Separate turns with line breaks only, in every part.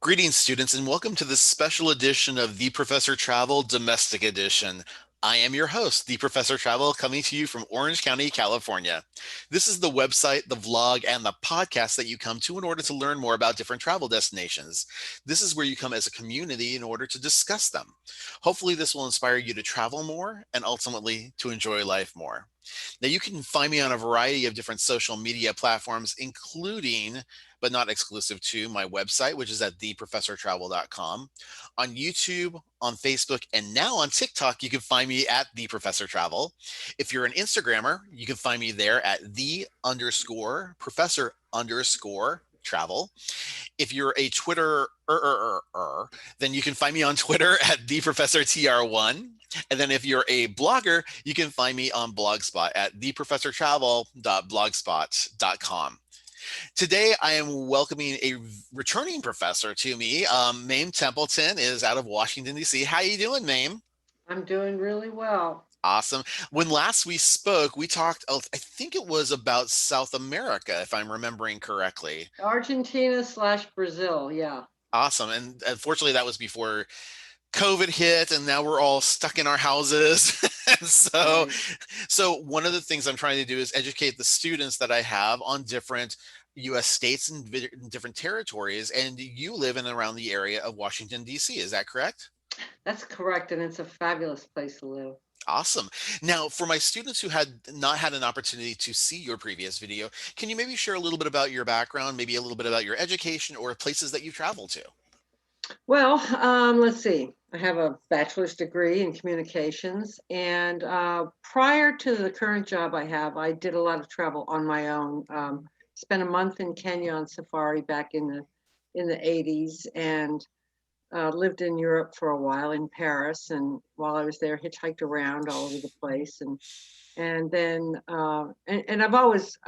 Greetings, students, and welcome to this special edition of The Professor Travel Domestic Edition. I am your host, The Professor Travel, coming to you from Orange County, California. This is the website, the vlog, and the podcast that you come to in order to learn more about different travel destinations. This is where you come as a community in order to discuss them. Hopefully, this will inspire you to travel more and ultimately to enjoy life more. Now, you can find me on a variety of different social media platforms, including but not exclusive to my website, which is at theprofessortravel.com. On YouTube, on Facebook, and now on TikTok, you can find me at The Professor Travel. If you're an Instagrammer, you can find me there at the_professor_travel. If you're a Twitter, then you can find me on Twitter at theprofessortr1. And then if you're a blogger, you can find me on Blogspot at theprofessortravel.blogspot.com. Today, I am welcoming a returning professor to me. Mame Templeton is out of Washington, D.C. How you doing, Mame?
I'm doing really well.
Awesome. When last we spoke, we talked, I think it was about South America, if I'm remembering correctly.
Argentina/Brazil, yeah.
Awesome. And unfortunately, that was before COVID hit, and now we're all stuck in our houses. And so,
Right.
so one of the things I'm trying to do is educate the students that I have on different U.S. states and different territories. And you live in and around the area of Washington, D.C. Is that correct?
That's correct, and it's a fabulous place to live.
Awesome. Now, for my students who had not had an opportunity to see your previous video, can you maybe share a little bit about your background, maybe a little bit about your education or places that you traveled to?
Well, let's see. I have a bachelor's degree in communications, and prior to the current job I have, I did a lot of travel on my own. Spent a month in Kenya on safari back in the 80s, and lived in Europe for a while in Paris. And while I was there, hitchhiked around all over the place, and then and I've always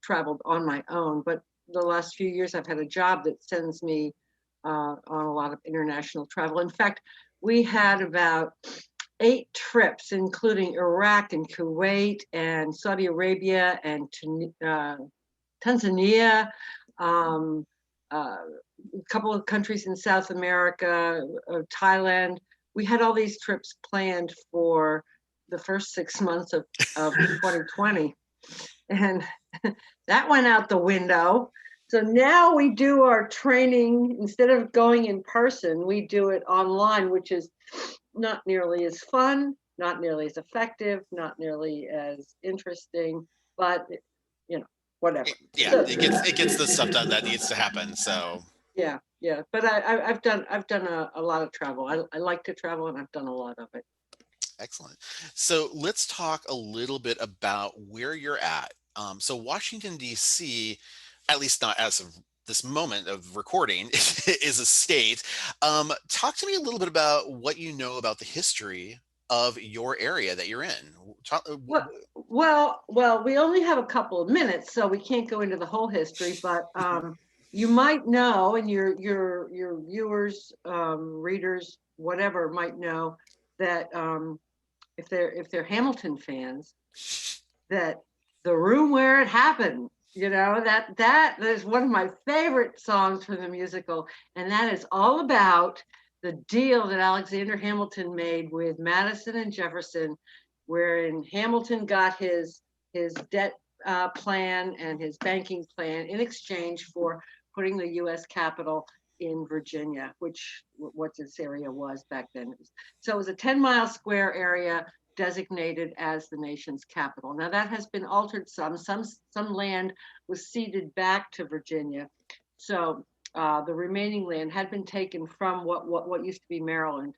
traveled on my own, but the last few years I've had a job that sends me on a lot of international travel. In fact, we had about 8 trips, including Iraq and Kuwait and Saudi Arabia and Tanzania, um, a couple of countries in South America, Thailand. We had all these trips planned for the first 6 months of 2020. And that went out the window. So now we do our training, instead of going in person, we do it online, which is not nearly as fun, not nearly as effective, not nearly as interesting, but whatever.
Yeah,
So
it gets the stuff done that needs to happen. So
yeah, yeah. But I've done a lot of travel. I like to travel, and I've done a lot of it.
excellent. So let's talk a little bit about where you're at. So Washington, D.C., at least not as of this moment of recording, is a state. Talk to me a little bit about what you know about the history of your area that you're in.
Well, we only have a couple of minutes, so we can't go into the whole history. But you might know, and your viewers, readers, whatever, might know that if they're Hamilton fans, that the room where it happened, that is one of my favorite songs from the musical, and that is all about the deal that Alexander Hamilton made with Madison and Jefferson, wherein Hamilton got his debt plan and his banking plan in exchange for putting the U.S. Capitol in Virginia, which what this area was back then. So it was a 10-mile square area designated as the nation's capital. Now that has been altered some. Some land was ceded back to Virginia. So the remaining land had been taken from what used to be Maryland.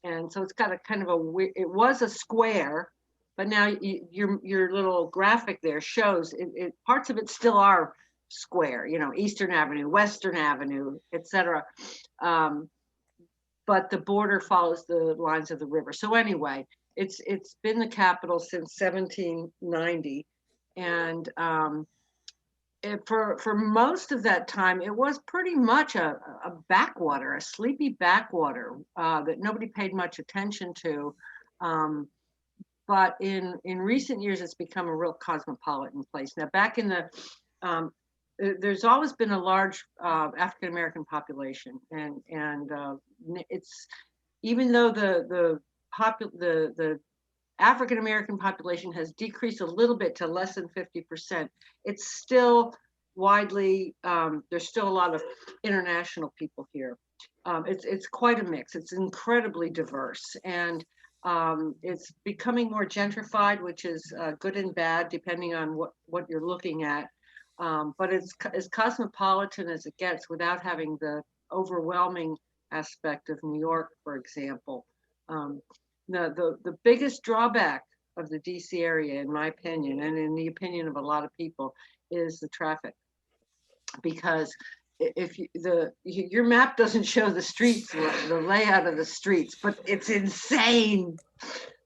And so it's got a kind of it was a square, but now your little graphic there shows parts of it still are square, Eastern Avenue, Western Avenue, etc. But the border follows the lines of the river. So anyway, it's been the capital since 1790, and for most of that time, it was pretty much a backwater, a sleepy backwater that nobody paid much attention to. But in recent years, it's become a real cosmopolitan place. Now, back in the there's always been a large African American population, and it's, even though the African American population has decreased a little bit to less than 50%, it's still widely, there's still a lot of international people here. It's quite a mix. It's incredibly diverse, and it's becoming more gentrified, which is good and bad depending on what you're looking at. But it's as cosmopolitan as it gets without having the overwhelming aspect of New York, for example. Um, the biggest drawback of the DC area, in my opinion, and in the opinion of a lot of people, is the traffic. Because if your map doesn't show the streets, the layout of the streets, but it's insane.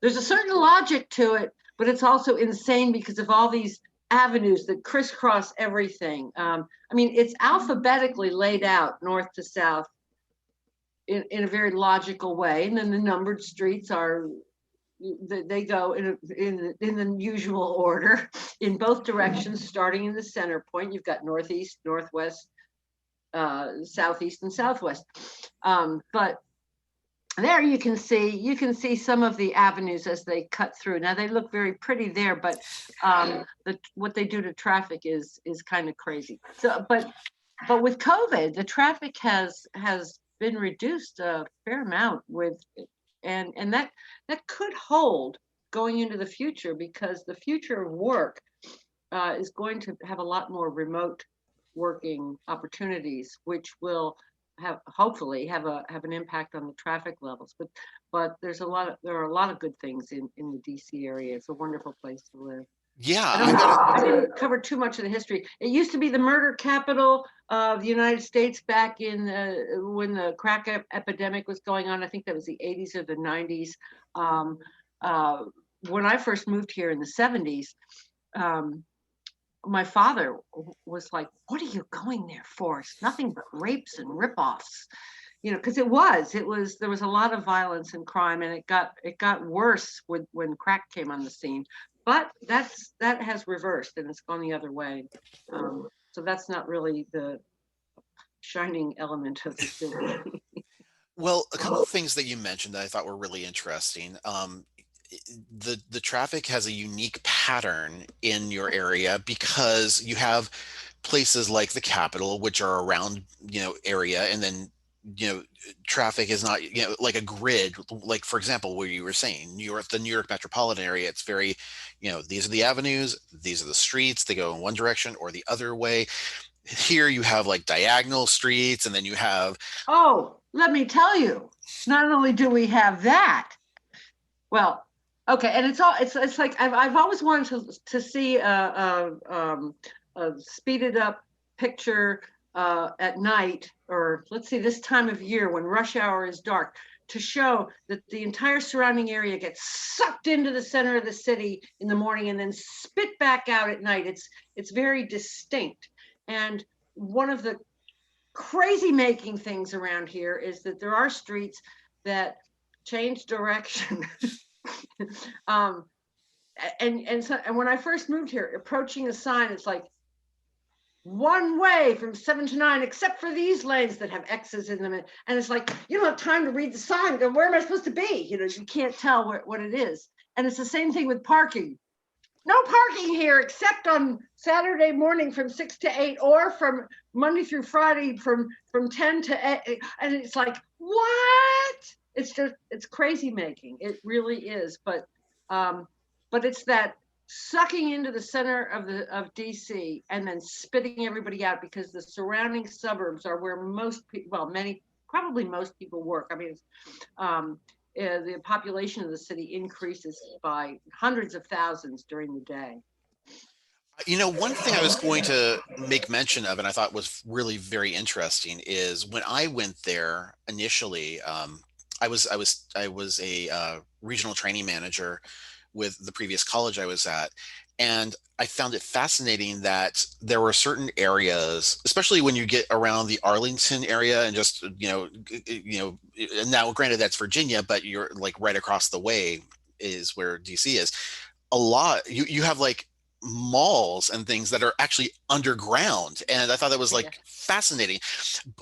There's a certain logic to it, but it's also insane because of all these avenues that crisscross everything. I mean, it's alphabetically laid out north to south in a very logical way, and then the numbered streets are, they go in the usual order in both directions, starting in the center point. You've got northeast, northwest, southeast, and southwest. But there you can see some of the avenues as they cut through. Now they look very pretty there, but what they do to traffic is kind of crazy. So, but with COVID, the traffic has been reduced a fair amount with, and that could hold going into the future, because the future of work is going to have a lot more remote working opportunities, which will hopefully have an impact on the traffic levels. But there are a lot of good things in the DC area. It's a wonderful place to live.
Yeah,
I didn't cover too much of the history. It used to be the murder capital of the United States back in when the crack epidemic was going on. I think that was the 80s or the 90s. When I first moved here in the 70s, my father was like, "What are you going there for? It's nothing but rapes and ripoffs." You know, because there was a lot of violence and crime, and it got worse when crack came on the scene. But that has reversed, and it's gone the other way. So that's not really the shining element of the city.
well, a couple of things that you mentioned that I thought were really interesting. The traffic has a unique pattern in your area because you have places like the Capitol, which are around, area, and then, traffic is not, like a grid. Like, for example, where you were saying the New York metropolitan area, it's very, these are the avenues, these are the streets, they go in one direction or the other way. Here you have like diagonal streets, and then you have,
Oh, let me tell you, not only do we have that, well, okay, and it's like I've always wanted to see a speeded up picture at night, or let's see, this time of year when rush hour is dark, to show that the entire surrounding area gets sucked into the center of the city in the morning and then spit back out at night. It's very distinct. And one of the crazy making things around here is that there are streets that change direction. And when I first moved here, approaching a sign, it's like one way from 7 to 9, except for these lanes that have X's in them. And it's like, you don't have time to read the sign. Where am I supposed to be? You can't tell what it is. And it's the same thing with parking. No parking here except on Saturday morning from 6 to 8, or from Monday through Friday from 10 to 8. And it's like, what? It's crazy making. It really is. But it's that sucking into the center of DC and then spitting everybody out, because the surrounding suburbs are where most people, probably most people work. I mean, the population of the city increases by hundreds of thousands during the day.
one thing I was going to make mention of, and I thought was really very interesting, is when I went there initially, I was a regional training manager with the previous college I was at. And I found it fascinating that there were certain areas, especially when you get around the Arlington area and just, and now granted that's Virginia, but you're like right across the way is where DC is. A lot, you have like malls and things that are actually underground. And I thought that was
Yeah.
like fascinating.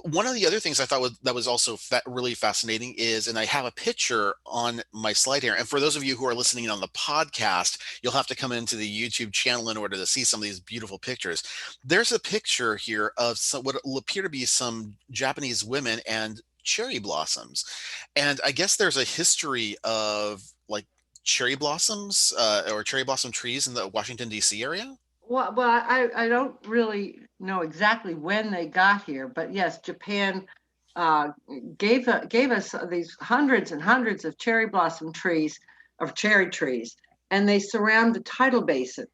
One of the other things I thought that was also really fascinating is, and I have a picture on my slide here. And for those of you who are listening on the podcast, you'll have to come into the YouTube channel in order to see some of these beautiful pictures. There's a picture here of what will appear to be some Japanese women and cherry blossoms. And I guess there's a history of like cherry blossoms or cherry blossom trees in the Washington, D.C. area.
Well, I don't really know exactly when they got here, but yes, Japan uh, gave us these hundreds and hundreds of cherry blossom trees, of cherry trees, and they surround the tidal basin.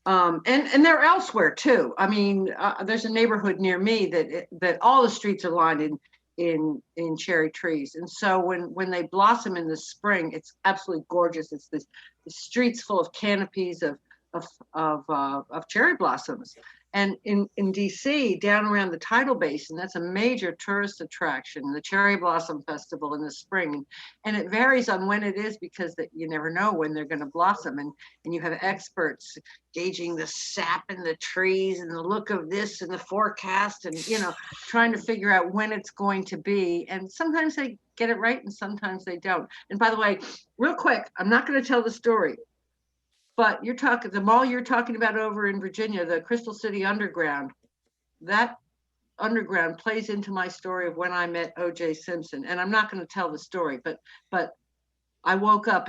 And they're elsewhere too. I mean, there's a neighborhood near me that all the streets are lined in cherry trees, and so when they blossom in the spring, it's absolutely gorgeous. It's this the streets full of canopies of of cherry blossoms. And in DC, down around the tidal basin, that's a major tourist attraction, the Cherry Blossom Festival in the spring. And it varies on when it is because you never know when they're going to blossom. And you have experts gauging the sap in the trees and the look of this and the forecast and, trying to figure out when it's going to be. And sometimes they get it right and sometimes they don't. And by the way, real quick, I'm not going to tell the story, but the mall you're talking about over in Virginia, the Crystal City Underground, that underground plays into my story of when I met O.J. Simpson. And I'm not going to tell the story, but I woke up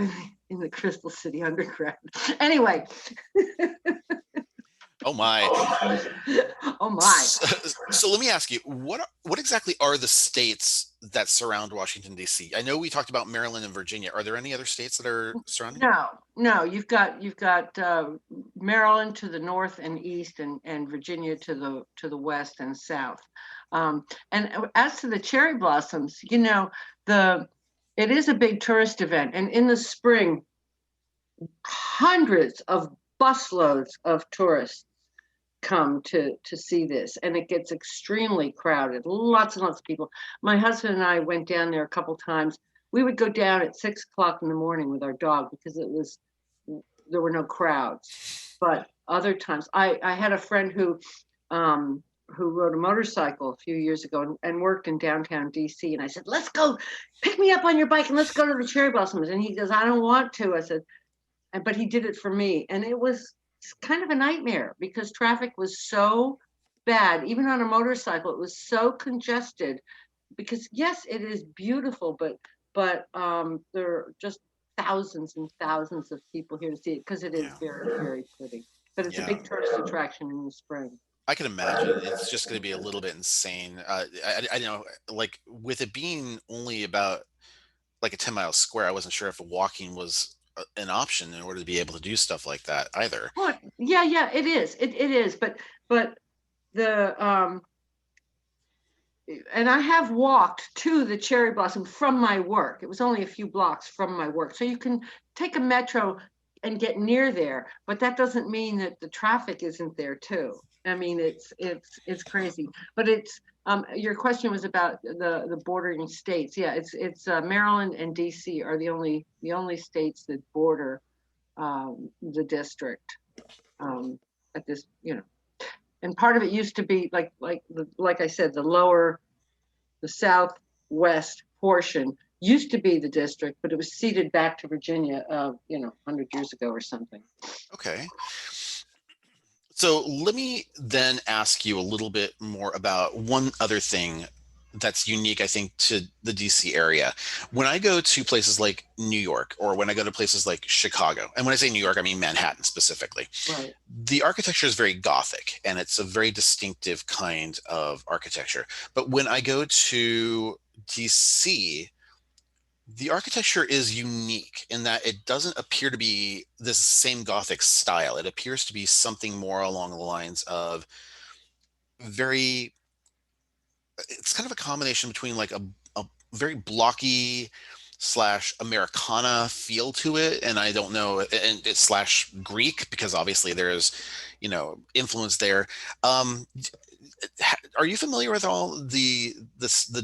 in the Crystal City Underground. Anyway.
Oh my.
Oh my.
So let me ask you, what exactly are the states that surround Washington, D.C.? I know we talked about Maryland and Virginia. Are there any other states that are surrounding?
No, you've got Maryland to the north and east, and Virginia to the west and south. And as to the cherry blossoms, the it is a big tourist event, and in the spring, hundreds of busloads of tourists come to see this, and it gets extremely crowded, lots and lots of people. My husband and I went down there a couple times. We would go down at 6 o'clock in the morning with our dog because there were no crowds. But other times, I had a friend who rode a motorcycle a few years ago and worked in downtown DC, and I said, let's go, pick me up on your bike and let's go to the cherry blossoms. And he goes, I don't want to. I said, but he did it for me, and it was kind of a nightmare because traffic was so bad. Even on a motorcycle, it was so congested because yes, it is beautiful, but there are just thousands and thousands of people here to see it because it is
Yeah.
very, very pretty. But it's a
Yeah.
big tourist attraction in the spring.
I can imagine it's just going to be a little bit insane. I know, like with it being only about like a 10-mile square, I wasn't sure if walking was an option in order to be able to do stuff like that either.
Well, yeah, it is. It is, but the and I have walked to the cherry blossom from my work. It was only a few blocks from my work. So you can take a metro and get near there, but that doesn't mean that the traffic isn't there too. I mean, it's crazy, but it's your question was about the bordering states. Yeah, it's Maryland and DC are the only states that border the district at this, and part of it used to be like I said, the southwest portion used to be the district, but it was ceded back to Virginia, 100 years ago or something.
Okay. So let me then ask you a little bit more about one other thing that's unique, I think, to the DC area. When I go to places like New York, or when I go to places like Chicago, and when I say New York, I mean Manhattan specifically,
Right.
the architecture is very Gothic and it's a very distinctive kind of architecture. But when I go to DC, the architecture is unique in that it doesn't appear to be this same Gothic style. It appears to be something more along the lines of very, it's kind of a combination between like a very blocky slash Americana feel to it. And I don't know, and it's slash Greek because obviously there's, influence there. Um, are you familiar with all the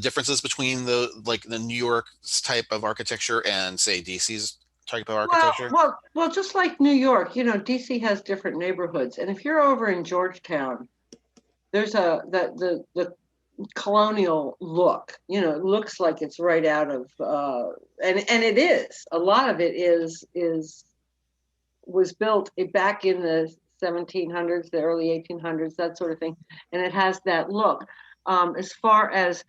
differences between the New York's type of architecture and say DC's? type of architecture?
Well, just like New York, you know, DC has different neighborhoods, and if you're over in Georgetown, there's the colonial look. You know, it looks like it's right out of, and it is. A lot of it is was built back in the 1700s, the early 1800s, that sort of thing, and it has that look. As far as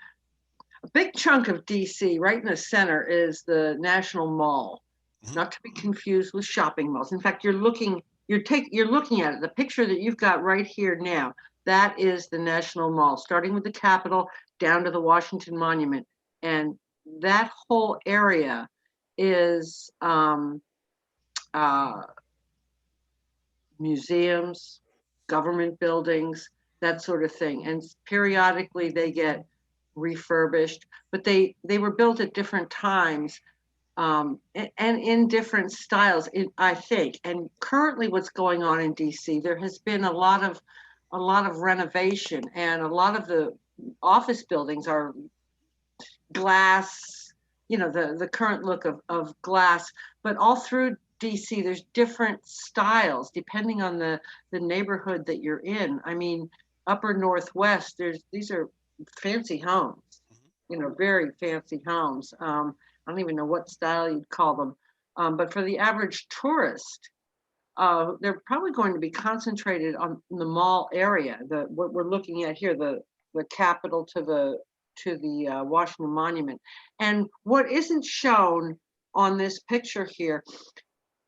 a big chunk of DC, right in the center, is the National Mall,
Mhm.
not to be confused with shopping malls. In fact, you're looking at it. The picture that you've got right here now, that is the National Mall, starting with the Capitol down to the Washington Monument, and that whole area is uh, museums, government buildings, that sort of thing. And periodically they get refurbished, but they were built at different times, and in different styles, I think. And currently, what's going on in DC, there has been a lot of renovation, and a lot of the office buildings are glass, you know, the current look of glass, but all through DC, there's different styles depending on the neighborhood that you're in. I mean, Upper Northwest, these are fancy homes, you know, very fancy homes. I don't even know what style you'd call them. But for the average tourist, they're probably going to be concentrated on the mall area. What we're looking at here, the Capitol to the Washington Monument, and what isn't shown on this picture here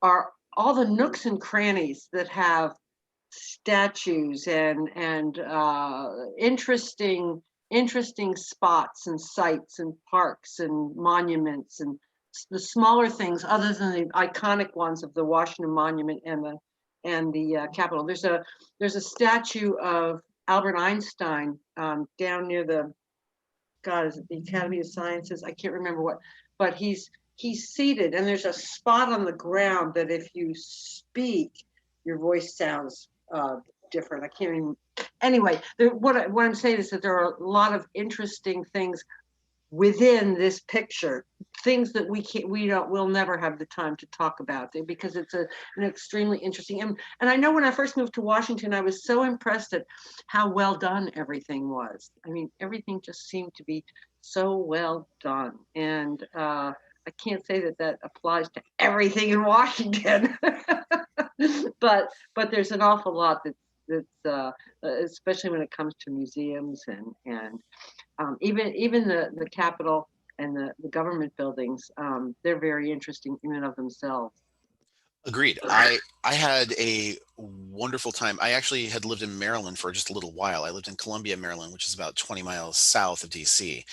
are all the nooks and crannies that have statues and interesting spots and sites and parks and monuments and the smaller things other than the iconic ones of the Washington Monument and the Capitol. There's a statue of Albert Einstein down near the, God, is it the Academy of Sciences? I can't remember what, but he's seated, and there's a spot on the ground that if you speak, your voice sounds different. I can't even. Anyway, what I'm saying is that there are a lot of interesting things within this picture, things that we'll never have the time to talk about because it's an extremely interesting. And I know when I first moved to Washington, I was so impressed at how well done everything was. I mean, everything just seemed to be so well done. And I can't say that applies to everything in Washington, but there's an awful lot that's especially when it comes to museums and even the Capitol and the government buildings, they're very interesting in and of themselves.
Agreed. I had a wonderful time. I actually had lived in Maryland for just a little while. I lived in Columbia, Maryland, which is about 20 miles south of DC.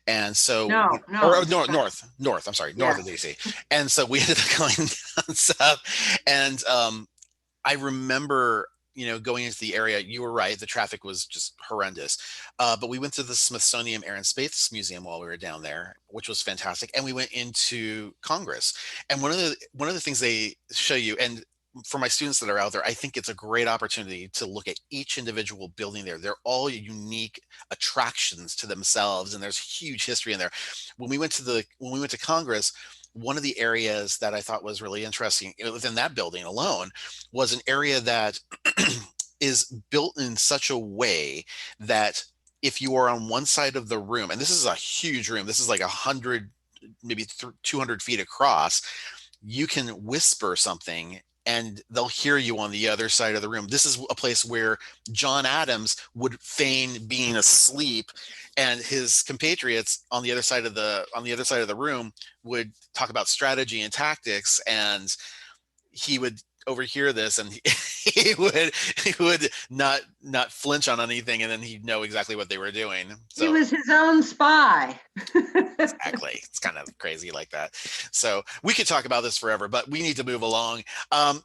And so,
No, no,
or north, I'm sorry, north
yeah.
of DC. And so we ended up going down south. And I remember, going into the area, you were right, the traffic was just horrendous. But we went to the Smithsonian Air and Space Museum while we were down there, which was fantastic. And we went into Congress. And one of the things they show you, and for my students that are out there, I think it's a great opportunity to look at each individual building there. They're all unique attractions to themselves, and there's huge history in there. When we went to Congress, one of the areas that I thought was really interesting within that building alone was an area that is built in such a way that if you are on one side of the room, and this is a huge room, this is like 100, maybe 200 feet across, you can whisper something and they'll hear you on the other side of the room. This is a place where John Adams would feign being asleep, and his compatriots on the other side of the room would talk about strategy and tactics, and he would overhear this, and he would not flinch on anything, and then he'd know exactly what they were doing.
He
So
was his own spy.
exactly, it's kind of crazy like that. So we could talk about this forever, but we need to move along.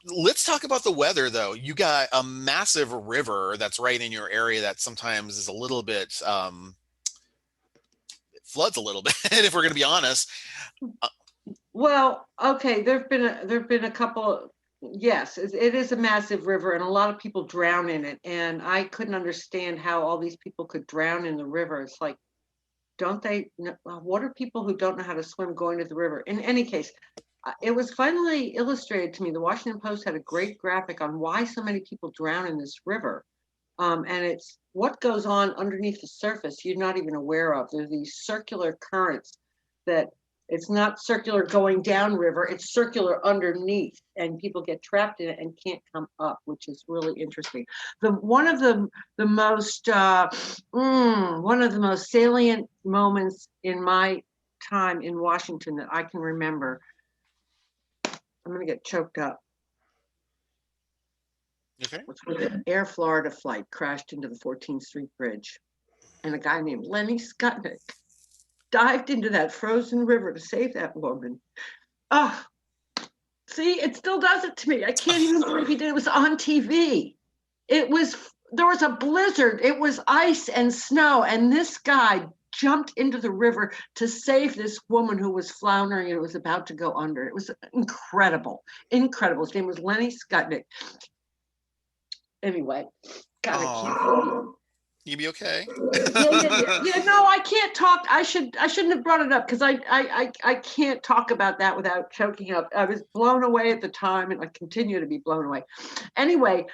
Let's talk about the weather, though. You got a massive river that's right in your area that sometimes is a little bit it floods a little bit, if we're going to be honest. Uh,
Well, okay, there've been a couple. Yes, it is a massive river, and a lot of people drown in it. And I couldn't understand how all these people could drown in the river. It's like, don't they? What are people who don't know how to swim going to the river? In any case, it was finally illustrated to me. The Washington Post had a great graphic on why so many people drown in this river. And it's what goes on underneath the surface you're not even aware of. There's these circular currents that it's not circular going down river, it's circular underneath, and people get trapped in it and can't come up, which is really interesting. One of the most one of the most salient moments in my time in Washington that I can remember. I'm gonna get choked up.
Okay.
Was when the Air Florida flight crashed into the 14th Street Bridge, and a guy named Lenny Skutnik dived into that frozen river to save that woman. Oh, see, it still does it to me. I can't even believe he did. It was on TV. There was a blizzard. It was ice and snow, and this guy jumped into the river to save this woman who was floundering and was about to go under. It was incredible, incredible. His name was Lenny Skutnik. Anyway, God, I can't.
You be okay?
Yeah. No, I can't talk. I shouldn't have brought it up because I can't talk about that without choking up. I was blown away at the time, and I continue to be blown away. Anyway,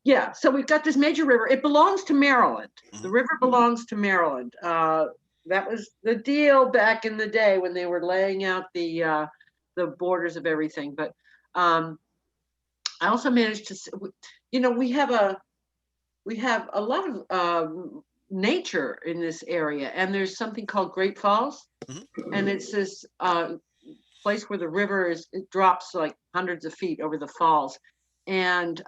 yeah. So we've got this major river. It belongs to Maryland. The river belongs to Maryland. That was the deal back in the day when they were laying out the borders of everything. But I also managed to, we have a lot of nature in this area, and there's something called Great Falls, and it's this place where the river it drops like hundreds of feet over the falls, and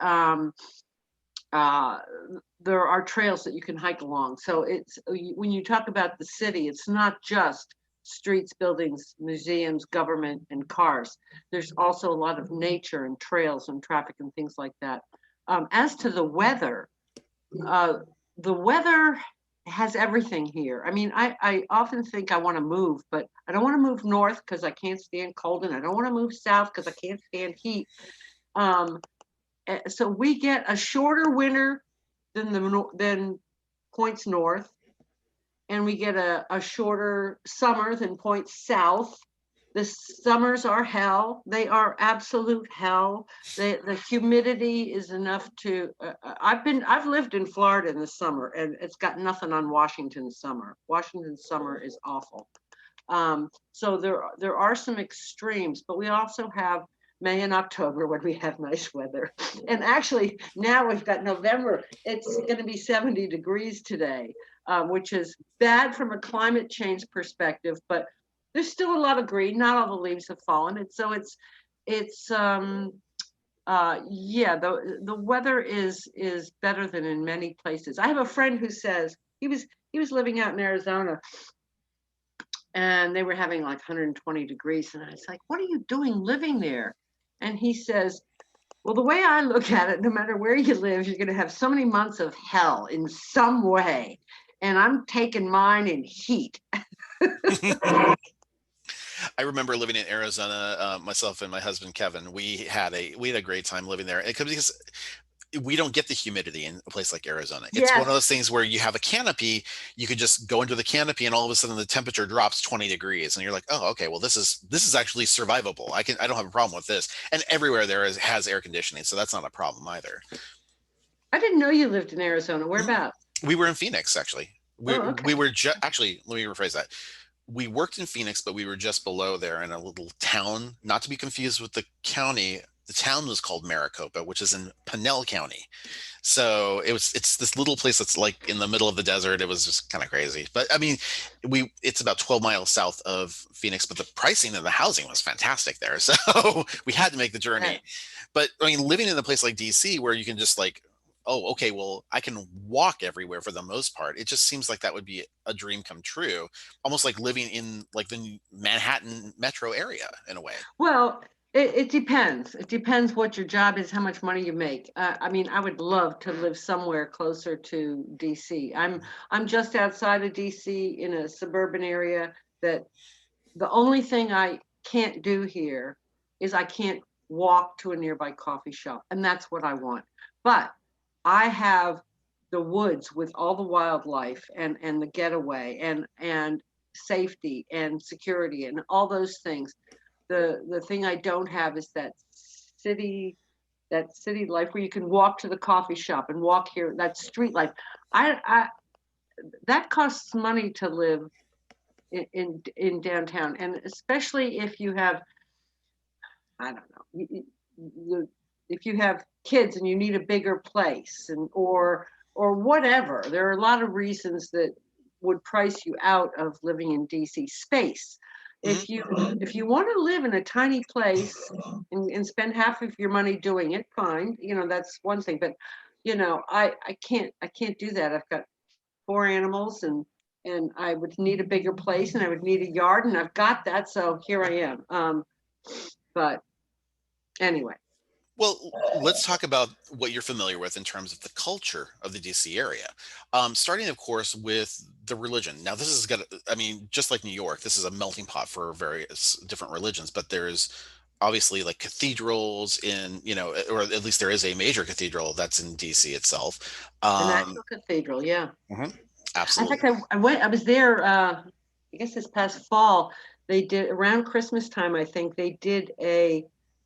there are trails that you can hike along. So it's when you talk about the city, it's not just streets, buildings, museums, government, and cars. There's also a lot of nature and trails and traffic and things like that. As to the weather has everything here. I mean, I often think I want to move, but I don't want to move north because I can't stand cold, and I don't want to move south because I can't stand heat. So we get a shorter winter than points north, and we get a shorter summer than points south. The summers are hell. They are absolute hell. The humidity is enough to. I've lived in Florida in the summer, and it's got nothing on Washington's summer. Washington's summer is awful. So there are some extremes, but we also have May and October when we have nice weather. And actually, now we've got November. It's going to be 70 degrees today, which is bad from a climate change perspective, but there's still a lot of green. Not all the leaves have fallen. Yeah, the weather is better than in many places. I have a friend who says he was living out in Arizona, and they were having like 120 degrees, and I was like, "What are you doing living there?" And he says, "Well, the way I look at it, no matter where you live, you're going to have so many months of hell in some way, and I'm taking mine in heat."
I remember living in Arizona, myself and my husband Kevin. We had a great time living there. It comes because we don't get the humidity in a place like Arizona. It's one of
Yes.
those things where you have a canopy, you could just go into the canopy, and all of a sudden the temperature drops 20 degrees, and you're like, oh, okay, well this is actually survivable. I don't have a problem with this. And everywhere has air conditioning, so that's not a problem either.
I didn't know you lived in Arizona. Whereabouts?
We were in Phoenix actually. We
Oh, okay.
we were just actually, let me rephrase that. We worked in Phoenix, but we were just below there in a little town, not to be confused with the county. The town was called Maricopa, which is in Pinell County. So it's this little place that's like in the middle of the desert. It was just kind of crazy. But I mean, it's about 12 miles south of Phoenix, but the pricing and the housing was fantastic there. So we had to make the journey. But I mean, living in a place like DC where you can just like, oh, okay, well, I can walk everywhere for the most part. It just seems like that would be a dream come true, almost like living in like the Manhattan metro area in a way.
Well, it depends. It depends what your job is, how much money you make. I mean, I would love to live somewhere closer to DC. I'm just outside of DC in a suburban area that the only thing I can't do here is I can't walk to a nearby coffee shop, and that's what I want. But I have the woods with all the wildlife and the getaway and safety and security and all those things. the thing I don't have is city that city life where you can walk to the coffee shop and walk here, that street life. I that costs money to live in downtown, and especially if you have, I don't know, if you have kids and you need a bigger place, and or whatever. There are a lot of reasons that would price you out of living in DC space.
Mhm.
If you want to live in a tiny place and spend half of your money doing it, fine. That's one thing. But I can't do that. I've got four animals, and I would need a bigger place, and I would need a yard, and I've got that. So here I am. But anyway.
Well, let's talk about what you're familiar with in terms of the culture of the DC area. Starting, of course, with the religion. Now, this is got, I mean, just like New York, this is a melting pot for various different religions, but there's obviously like cathedrals in, or at least there is a major cathedral that's in DC itself.
The
Um,
National Cathedral, yeah.
mhm,
In fact,
absolutely.
I was there, I guess this past fall. They did around Christmas time, I think they did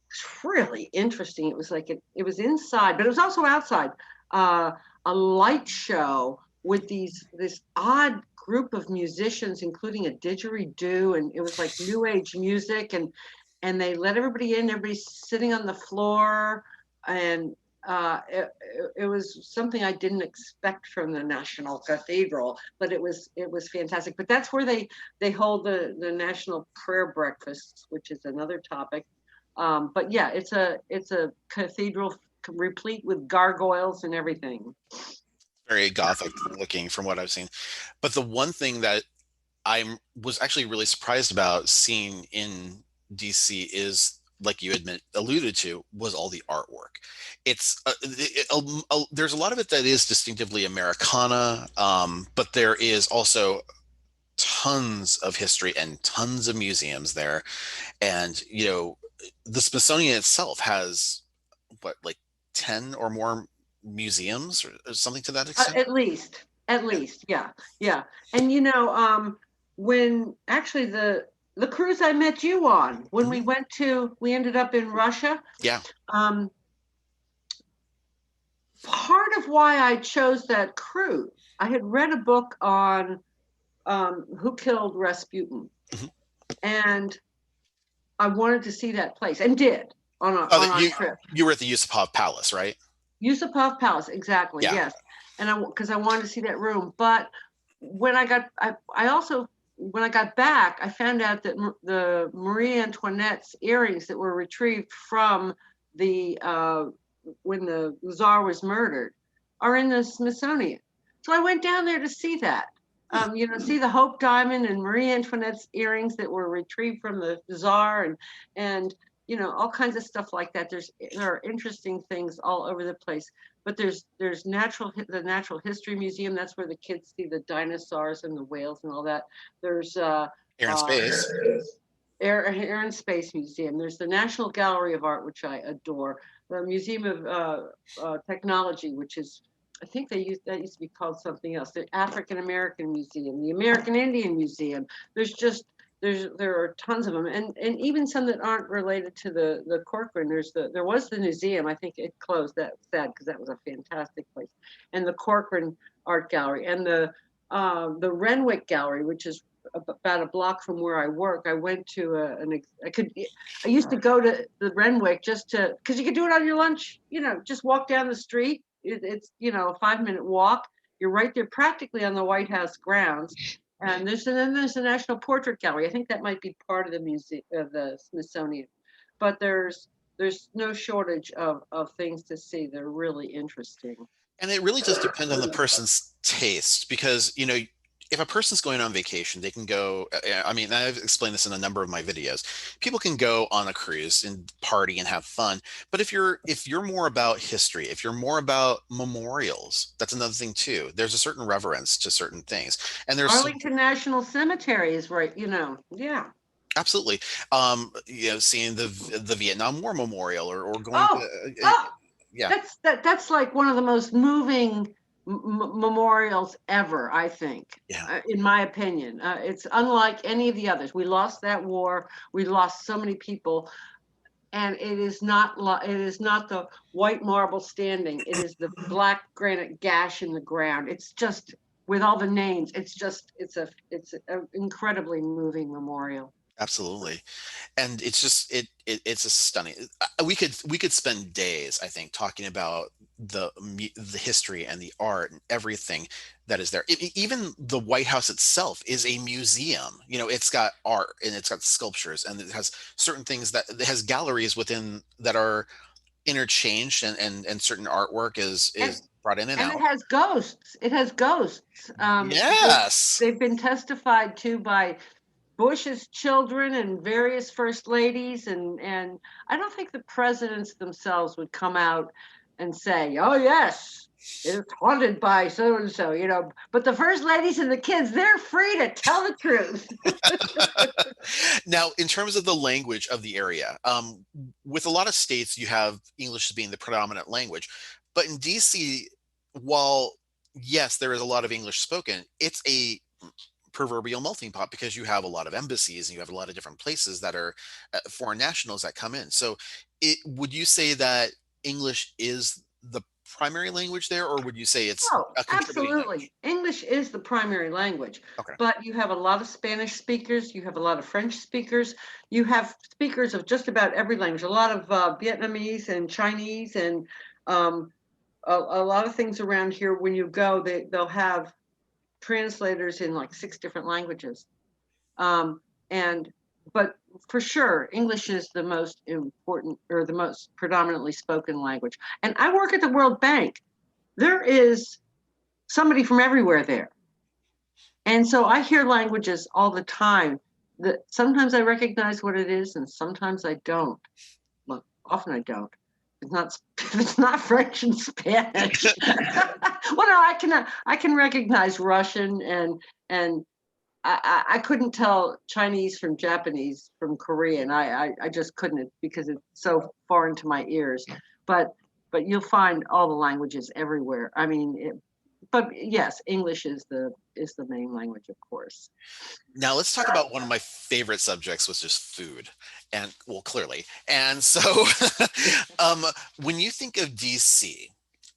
it's really interesting. It was like it was inside, but it was also outside. Uh, a light show with this odd group of musicians, including a didgeridoo, and it was like new age music, and they let everybody in. Everybody's sitting on the floor, and it was something I didn't expect from the National Cathedral, but it was fantastic. But that's where they hold the National Prayer Breakfasts, which is another topic. But yeah, it's a cathedral replete with gargoyles and everything.
Very gothic looking from what I've seen. But the one thing that I was actually really surprised about seeing in DC is, like you alluded to, was all the artwork. There's a lot of it that is distinctively Americana, but there is also tons of history and tons of museums there. And the Smithsonian itself has what, like 10 or more museums or something to that extent.
At least, yeah, yeah. And when actually the cruise I met you on, when
Mhm.
we ended up in Russia.
Yeah.
Um, Part of why I chose that cruise, I had read a book on who killed Rasputin,
Mhm.
and I wanted to see that place, and did
Oh,
on
that
our
you
trip.
you were at the Yusupov Palace, right?
Yusupov Palace, exactly,
Yeah.
yes. And because I wanted to see that room. But when I also, when I got back, I found out that the Marie Antoinette's earrings that were retrieved from the when the Tsar was murdered are in the Smithsonian. So I went down there to see that.
Hmm.
See the Hope Diamond and Marie Antoinette's earrings that were retrieved from the Tsar, and all kinds of stuff like that. There are interesting things all over the place. But there's the Natural History Museum. That's where the kids see the dinosaurs and the whales and all that. There's
Air and
uh,
Space.
Air and Space Museum. There's the National Gallery of Art, which I adore. The Museum of Technology, which is, I think that used to be called something else. The African American Museum, the American Indian Museum. There's just there are tons of them, and even some that aren't related to the Corcoran. There was the museum. I think it closed. That's sad because that was a fantastic place. And the Corcoran Art Gallery and the Renwick Gallery, which is about a block from where I work. I went to I used to go to the Renwick just because you could do it on your lunch. Just walk down the street. It's a 5-minute walk. You're right there, practically on the White House grounds. And then there's the National Portrait Gallery. I think that might be part of the museum of the Smithsonian. But there's no shortage of things to see. They're really interesting.
And it really does depend on the person's taste because, if a person's going on vacation, they can go. I mean, I've explained this in a number of my videos. People can go on a cruise and party and have fun. But if you're more about history, if you're more about memorials, that's another thing too. There's a certain reverence to certain things. And there's some,
Arlington National Cemetery is right. Yeah.
absolutely, seeing the Vietnam War Memorial or going to,
Oh, oh,
yeah.
that's like one of the most moving. memorials ever, I think,
Yeah,
in my opinion. It's unlike any of the others. We lost that war. We lost so many people, and it is not the white marble standing. It is the black granite gash in the ground. It's just with all the names. It's an incredibly moving memorial.
absolutely. And it's just it's a stunning. We could spend days, I think, talking about the history and the art and everything that is there. Even the White House itself is a museum. It's got art and it's got sculptures and it has certain things that it has galleries within that are interchanged, and certain artwork is
And
brought in and
and it
out.
has ghosts. It has ghosts.
Yes.
They've been testified to by Bush's children and various first ladies, and I don't think the presidents themselves would come out and say, "Oh yes, it's haunted by so and so," But the first ladies and the kids, they're free to tell the truth.
Now, in terms of the language of the area, with a lot of states, you have English as being the predominant language. But in DC, while yes, there is a lot of English spoken, it's a proverbial melting pot because you have a lot of embassies and you have a lot of different places that are foreign nationals that come in. So, would you say that English is the primary language there, or would you say it's
Oh,
a contributing
absolutely.
language?
English is the primary language,
Okay.
but you have a lot of Spanish speakers, you have a lot of French speakers, you have speakers of just about every language, a lot of Vietnamese and Chinese and um, a lot of things around here. When you go, they'll have translators in like 6 different languages. Um, and but for sure, English is the most important or the most predominantly spoken language. And I work at the World Bank. There is somebody from everywhere there. And so I hear languages all the time that sometimes I recognize what it is and sometimes I don't. Well, often I don't. It's not it's not French and Spanish. Well, no, I can recognize Russian and I couldn't tell Chinese from Japanese from Korean. I just couldn't because it's so foreign to my ears. But but you'll find all the languages everywhere. I mean, but yes, English is the main language, of course.
Now let's talk about one of my favorite subjects, which is food, and well, clearly. And so, um, when you think of DC,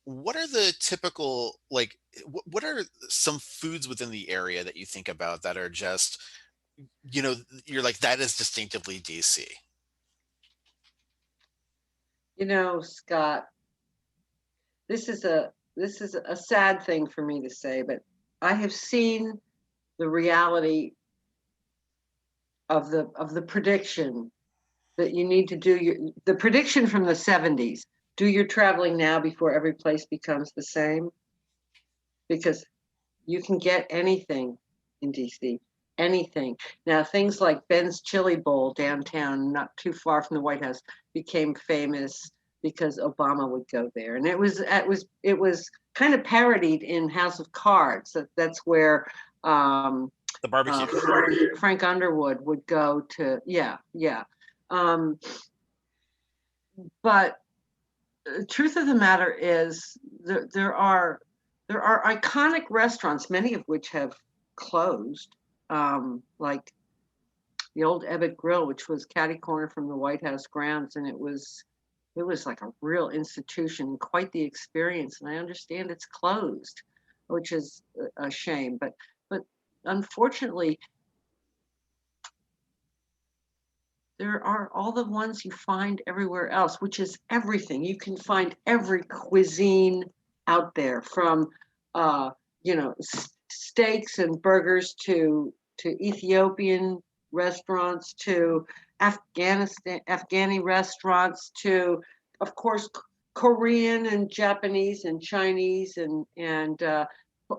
what are the typical what are some foods within the area that you think about that are just you're like that is distinctively DC?
Scott, this is a sad thing for me to say, but I have seen the reality of the prediction that you need to do the prediction from the 70s. Do your traveling now before every place becomes the same, because you can get anything in DC, anything. Now, things like Ben's Chili Bowl downtown, not too far from the White House, became famous because Obama would go there, and it was kind of parodied in House of Cards. That's where
The barbecue.
Frank Underwood would go to. Yeah, yeah. Um, but the truth of the matter is there are iconic restaurants, many of which have closed, like the old Ebbett Grill, which was catty corner from the White House grounds, and it was like a real institution, quite the experience. And I understand it's closed, which is a shame. But unfortunately, there are all the ones you find everywhere else, which is everything. You can find every cuisine out there, from uh, steaks and burgers to Ethiopian restaurants to Afghani restaurants to, of course, Korean and Japanese and Chinese and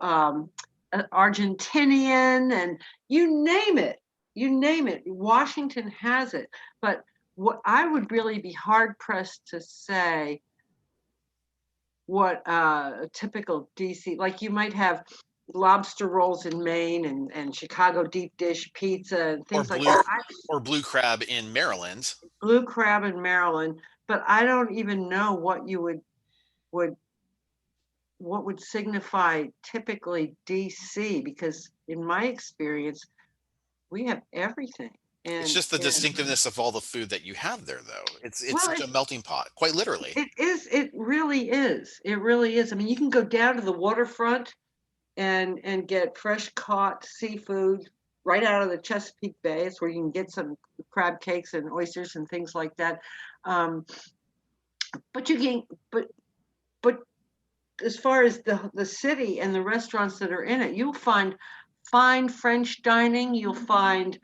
um, Argentinian, and you name it. You name it. Washington has it. But what I would really be hard pressed to say what a typical DC, like you might have lobster rolls in Maine and Chicago deep dish pizza and
or
things like
blue
that.
or blue crab in Maryland.
Blue crab in Maryland, but I don't even know what you would what would signify typically DC, because in my experience, we have everything.
It's just the distinctiveness of all the food that you have there, though. It's
Well,
such a melting pot, quite literally.
it is, it really is. It really is. I mean, you can go down to the waterfront and get fresh caught seafood right out of the Chesapeake Bay. It's where you can get some crab cakes and oysters and things like that. Um, but you can, but as far as the city and the restaurants that are in it, you'll find fine French dining. You'll find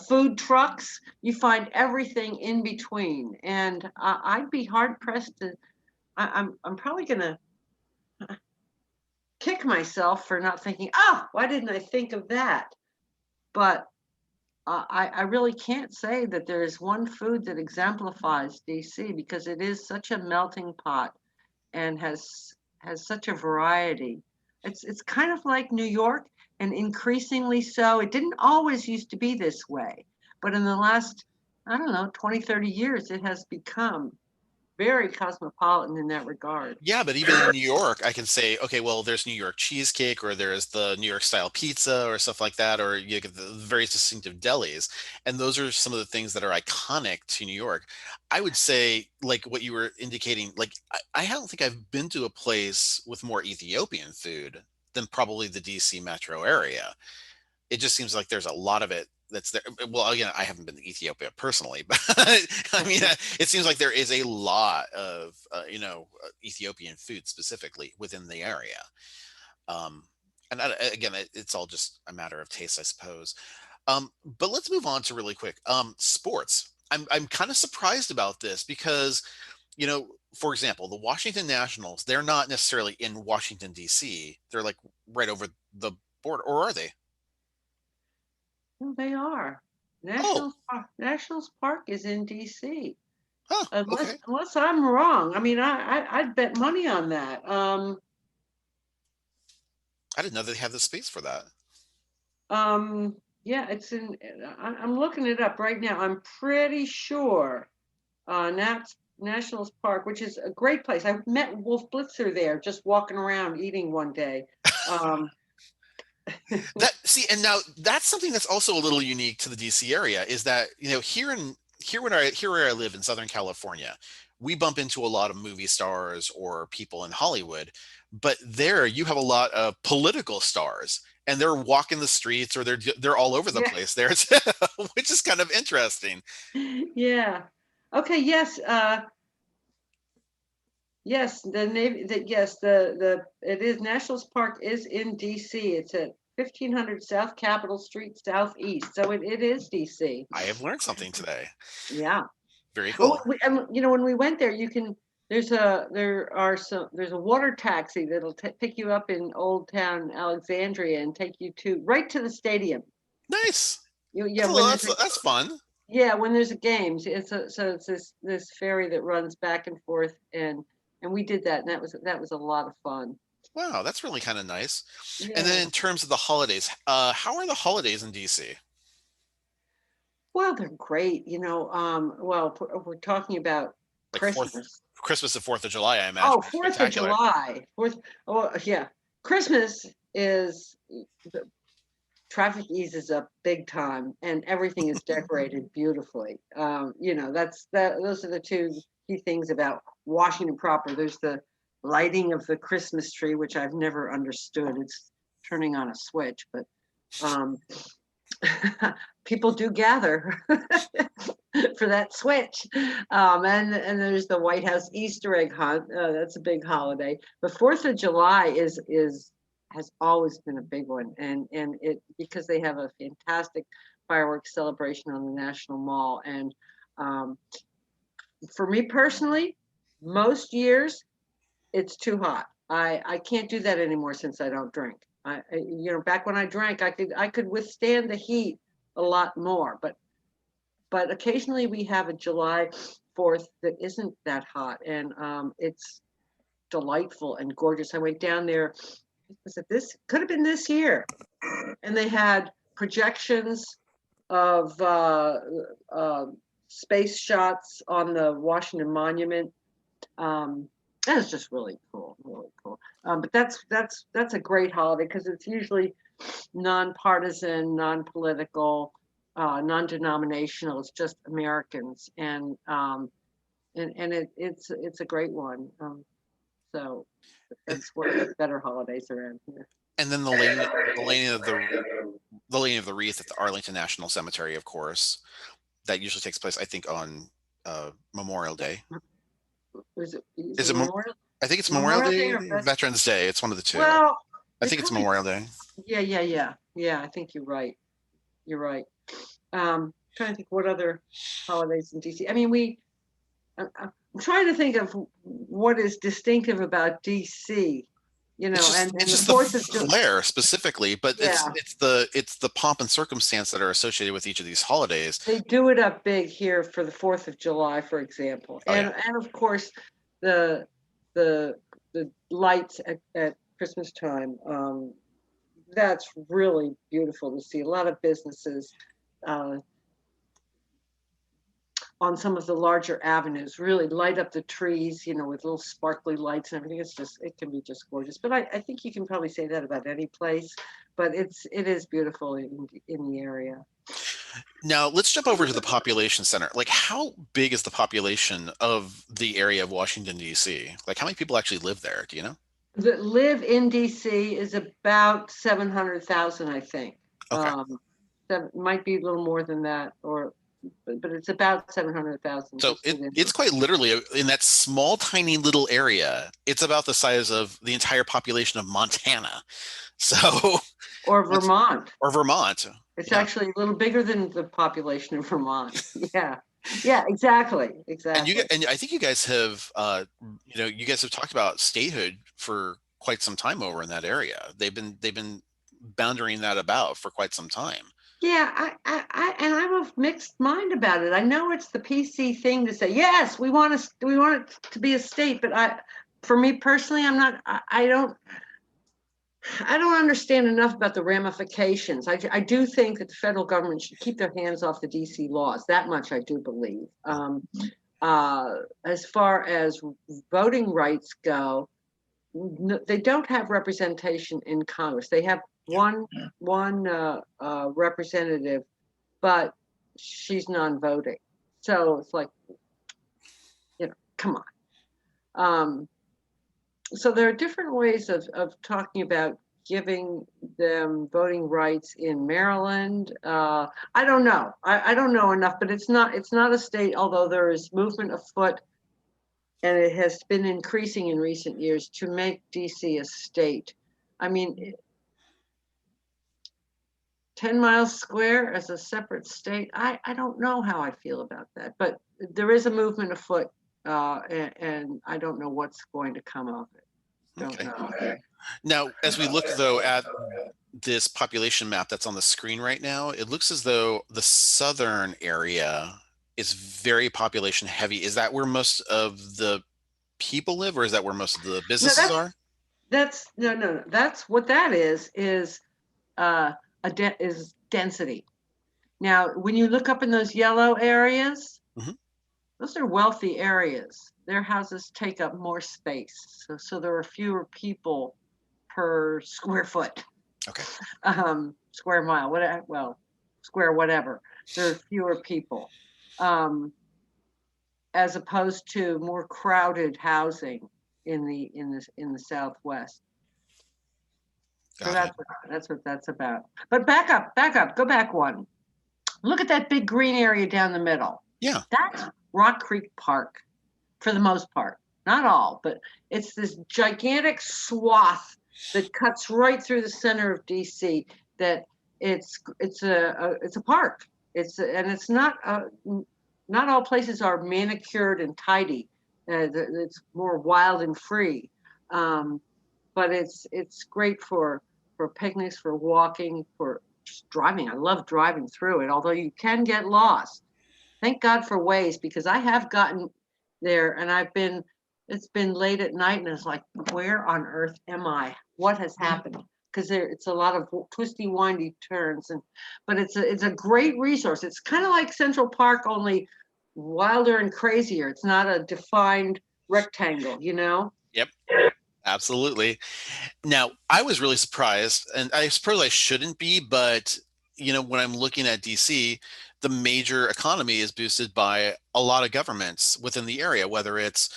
food trucks. You find everything in between. And I'd be hard pressed to. I'm probably gonna kick myself for not thinking. Oh, why didn't I think of that? But I really can't say that there is one food that exemplifies DC, because it is such a melting pot and has such a variety. It's kind of like New York, and increasingly so. It didn't always used to be this way, but in the last, I don't know, 20, 30 years, it has become very cosmopolitan in that regard.
Yeah, but even in New York, I can say, okay, well, there's New York cheesecake, or there's the New York style pizza, or stuff like that, or you get the very distinctive delis. And those are some of the things that are iconic to New York. I would say, like what you were indicating, like I don't think I've been to a place with more Ethiopian food than probably the DC metro area. It just seems like there's a lot of it that's there. Well, again, I haven't been to Ethiopia personally, but I mean, it seems like there is a lot of Ethiopian food specifically within the area. Um, and again, it's all just a matter of taste, I suppose. But let's move on to really quick sports. I'm kind of surprised about this because, for example, the Washington Nationals, they're not necessarily in Washington D.C. They're like right over the border, or are they?
Well, they are.
Oh,
Nationals Park is in DC.
huh,
Unless
okay.
unless I'm wrong. I mean, I'd bet money on that.
I didn't know they had the space for that.
Yeah, it's in. I'm looking it up right now. I'm pretty sure. Nationals Park, which is a great place. I met Wolf Blitzer there, just walking around eating one day. Um,
That see, and now that's something that's also a little unique to the DC area is that, here where I live in Southern California, we bump into a lot of movie stars or people in Hollywood, but there you have a lot of political stars, and they're walking the streets, or they're all over the
yeah,
place there too, which is kind of interesting.
yeah. Okay. Yes. Yes. The Navy. Yes. The it is Nationals Park is in DC. It's at 1500 South Capitol Street Southeast. So it is DC.
I have learned something today.
Yeah.
Very
Well,
cool.
and when we went there, you can. There's a water taxi that'll pick you up in Old Town Alexandria and take you right to the stadium.
Nice.
Yeah, when there's
That's fun.
when there's a game, it's this ferry that runs back and forth, and we did that, and that was a lot of fun.
Wow, that's really kind of nice. And then
Yeah.
in terms of the holidays, how are the holidays in DC?
Well, they're great. Well, we're talking about
Like fourth
Christmas.
Christmas and Fourth of July, I imagine
Oh,
are
4th of
spectacular.
July. Fourth. Oh, yeah. Christmas is the traffic eases up big time, and everything is decorated beautifully. Those are the two key things about Washington proper. There's the lighting of the Christmas tree, which I've never understood. It's turning on a switch, but um, people do gather for that switch. And there's the White House Easter egg hunt. That's a big holiday. But 4th of July is has always been a big one, and it because they have a fantastic fireworks celebration on the National Mall. And um, for me personally, most years it's too hot. I can't do that anymore since I don't drink. Back when I drank, I could withstand the heat a lot more. But occasionally we have a July 4th that isn't that hot, and it's delightful and gorgeous. I went down there. Was it this? Could have been this year, and they had projections of space shots on the Washington Monument. Um, That is just really cool, really cool. But that's a great holiday because it's usually nonpartisan, non-political, non-denominational. It's just Americans, and it's a great one. So
And
that's one of the better holidays around here.
and then the laying of the laying of the wreath at the Arlington National Cemetery, of course, that usually takes place, I think, on Memorial Day.
Is
Is
it
it? I think it's Memorial
Memorial Day
Day,
or
or Veterans Day. It's one of the two.
Well,
I
they
think it's
probably,
Memorial Day.
yeah. I think you're right. You're right. Trying to think what other holidays in DC. I mean, I'm trying to think of what is distinctive about DC, and
It's
the
just the
4th of July.
flair specifically, but
Yeah,
it's the pomp and circumstance that are associated with each of these holidays.
they do it up big here for the 4th of July, for example,
Oh yeah.
and of course the the the lights at Christmas time. That's really beautiful to see. A lot of businesses uh, on some of the larger avenues really light up the trees, with little sparkly lights and everything. It can be just gorgeous. But I think you can probably say that about any place, but it is beautiful in the area.
Now let's jump over to the population center. Like, how big is the population of the area of Washington, D.C.? Like, how many people actually live there? Do you know?
That live in DC is about 700,000, I think.
Okay.
That might be a little more than that, but it's about 700,000
So
just within.
it's quite literally in that small, tiny little area. It's about the size of the entire population of Montana. So,
Or Vermont.
or Vermont.
It's
Yeah.
actually a little bigger than the population of Vermont. Yeah, exactly.
And I think you guys have, you guys have talked about statehood for quite some time over in that area. They've been boundarying that about for quite some time.
Yeah, and I'm of mixed mind about it. I know it's the PC thing to say, yes, we want it to be a state, but for me personally, I'm not, I don't understand enough about the ramifications. I do think that the federal government should keep their hands off the DC laws. That much I do believe. As far as voting rights go, they don't have representation in Congress. They have one representative, but she's non-voting. So it's like, come on. So there are different ways of talking about giving them voting rights in Maryland. I don't know. I don't know enough, but it's not a state, although there is movement afoot, and it has been increasing in recent years to make DC a state. I mean, 10 miles square as a separate state, I don't know how I feel about that, but there is a movement afoot, and I don't know what's going to come of it. Don't
Okay.
know.
Now, as we look though at this population map that's on the screen right now, it looks as though the southern area is very population heavy. Is that where most of the people live, or is that where most of the
No,
businesses are?
that's no. That's what that is is density. Now, when you look up in those yellow areas,
Mhm.
those are wealthy areas. Their houses take up more space, so there are fewer people per square foot,
Okay.
square mile, whatever. Well, square whatever. There are fewer people, as opposed to more crowded housing in the Southwest. So
Got it.
that's what that's about. But back up, go back one. Look at that big green area down the middle.
Yeah.
That's Rock Creek Park, for the most part. Not all, but it's this gigantic swath that cuts right through the center of DC. That it's a park. And it's not all places are manicured and tidy. It's more wild and free. But it's great for picnics, for walking, for just driving. I love driving through it, although you can get lost. Thank God for Waze, because I have gotten there and it's been late at night and it's like, where on earth am I? What has happened? Because it's a lot of twisty, windy turns, but it's a great resource. It's kind of like Central Park, only wilder and crazier. It's not a defined rectangle,
Yep, absolutely. Now, I was really surprised, and I suppose I shouldn't be, but when I'm looking at DC, the major economy is boosted by a lot of governments within the area, whether it's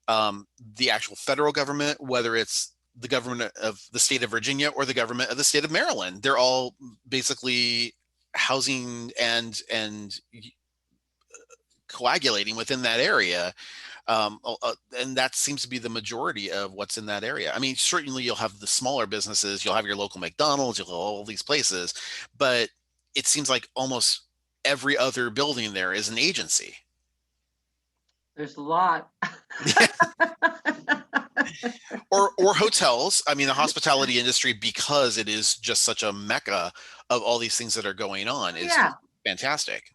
the actual federal government, whether it's the government of the state of Virginia or the government of the state of Maryland. They're all basically housing and coagulating within that area. And that seems to be the majority of what's in that area. I mean, certainly you'll have the smaller businesses, you'll have your local McDonald's, you'll have all these places, but it seems like almost every other building there is an agency.
There's a lot.
Or hotels. I mean, the hospitality industry, because it is just such a mecca of all these things that are going on, is
Yeah.
just fantastic.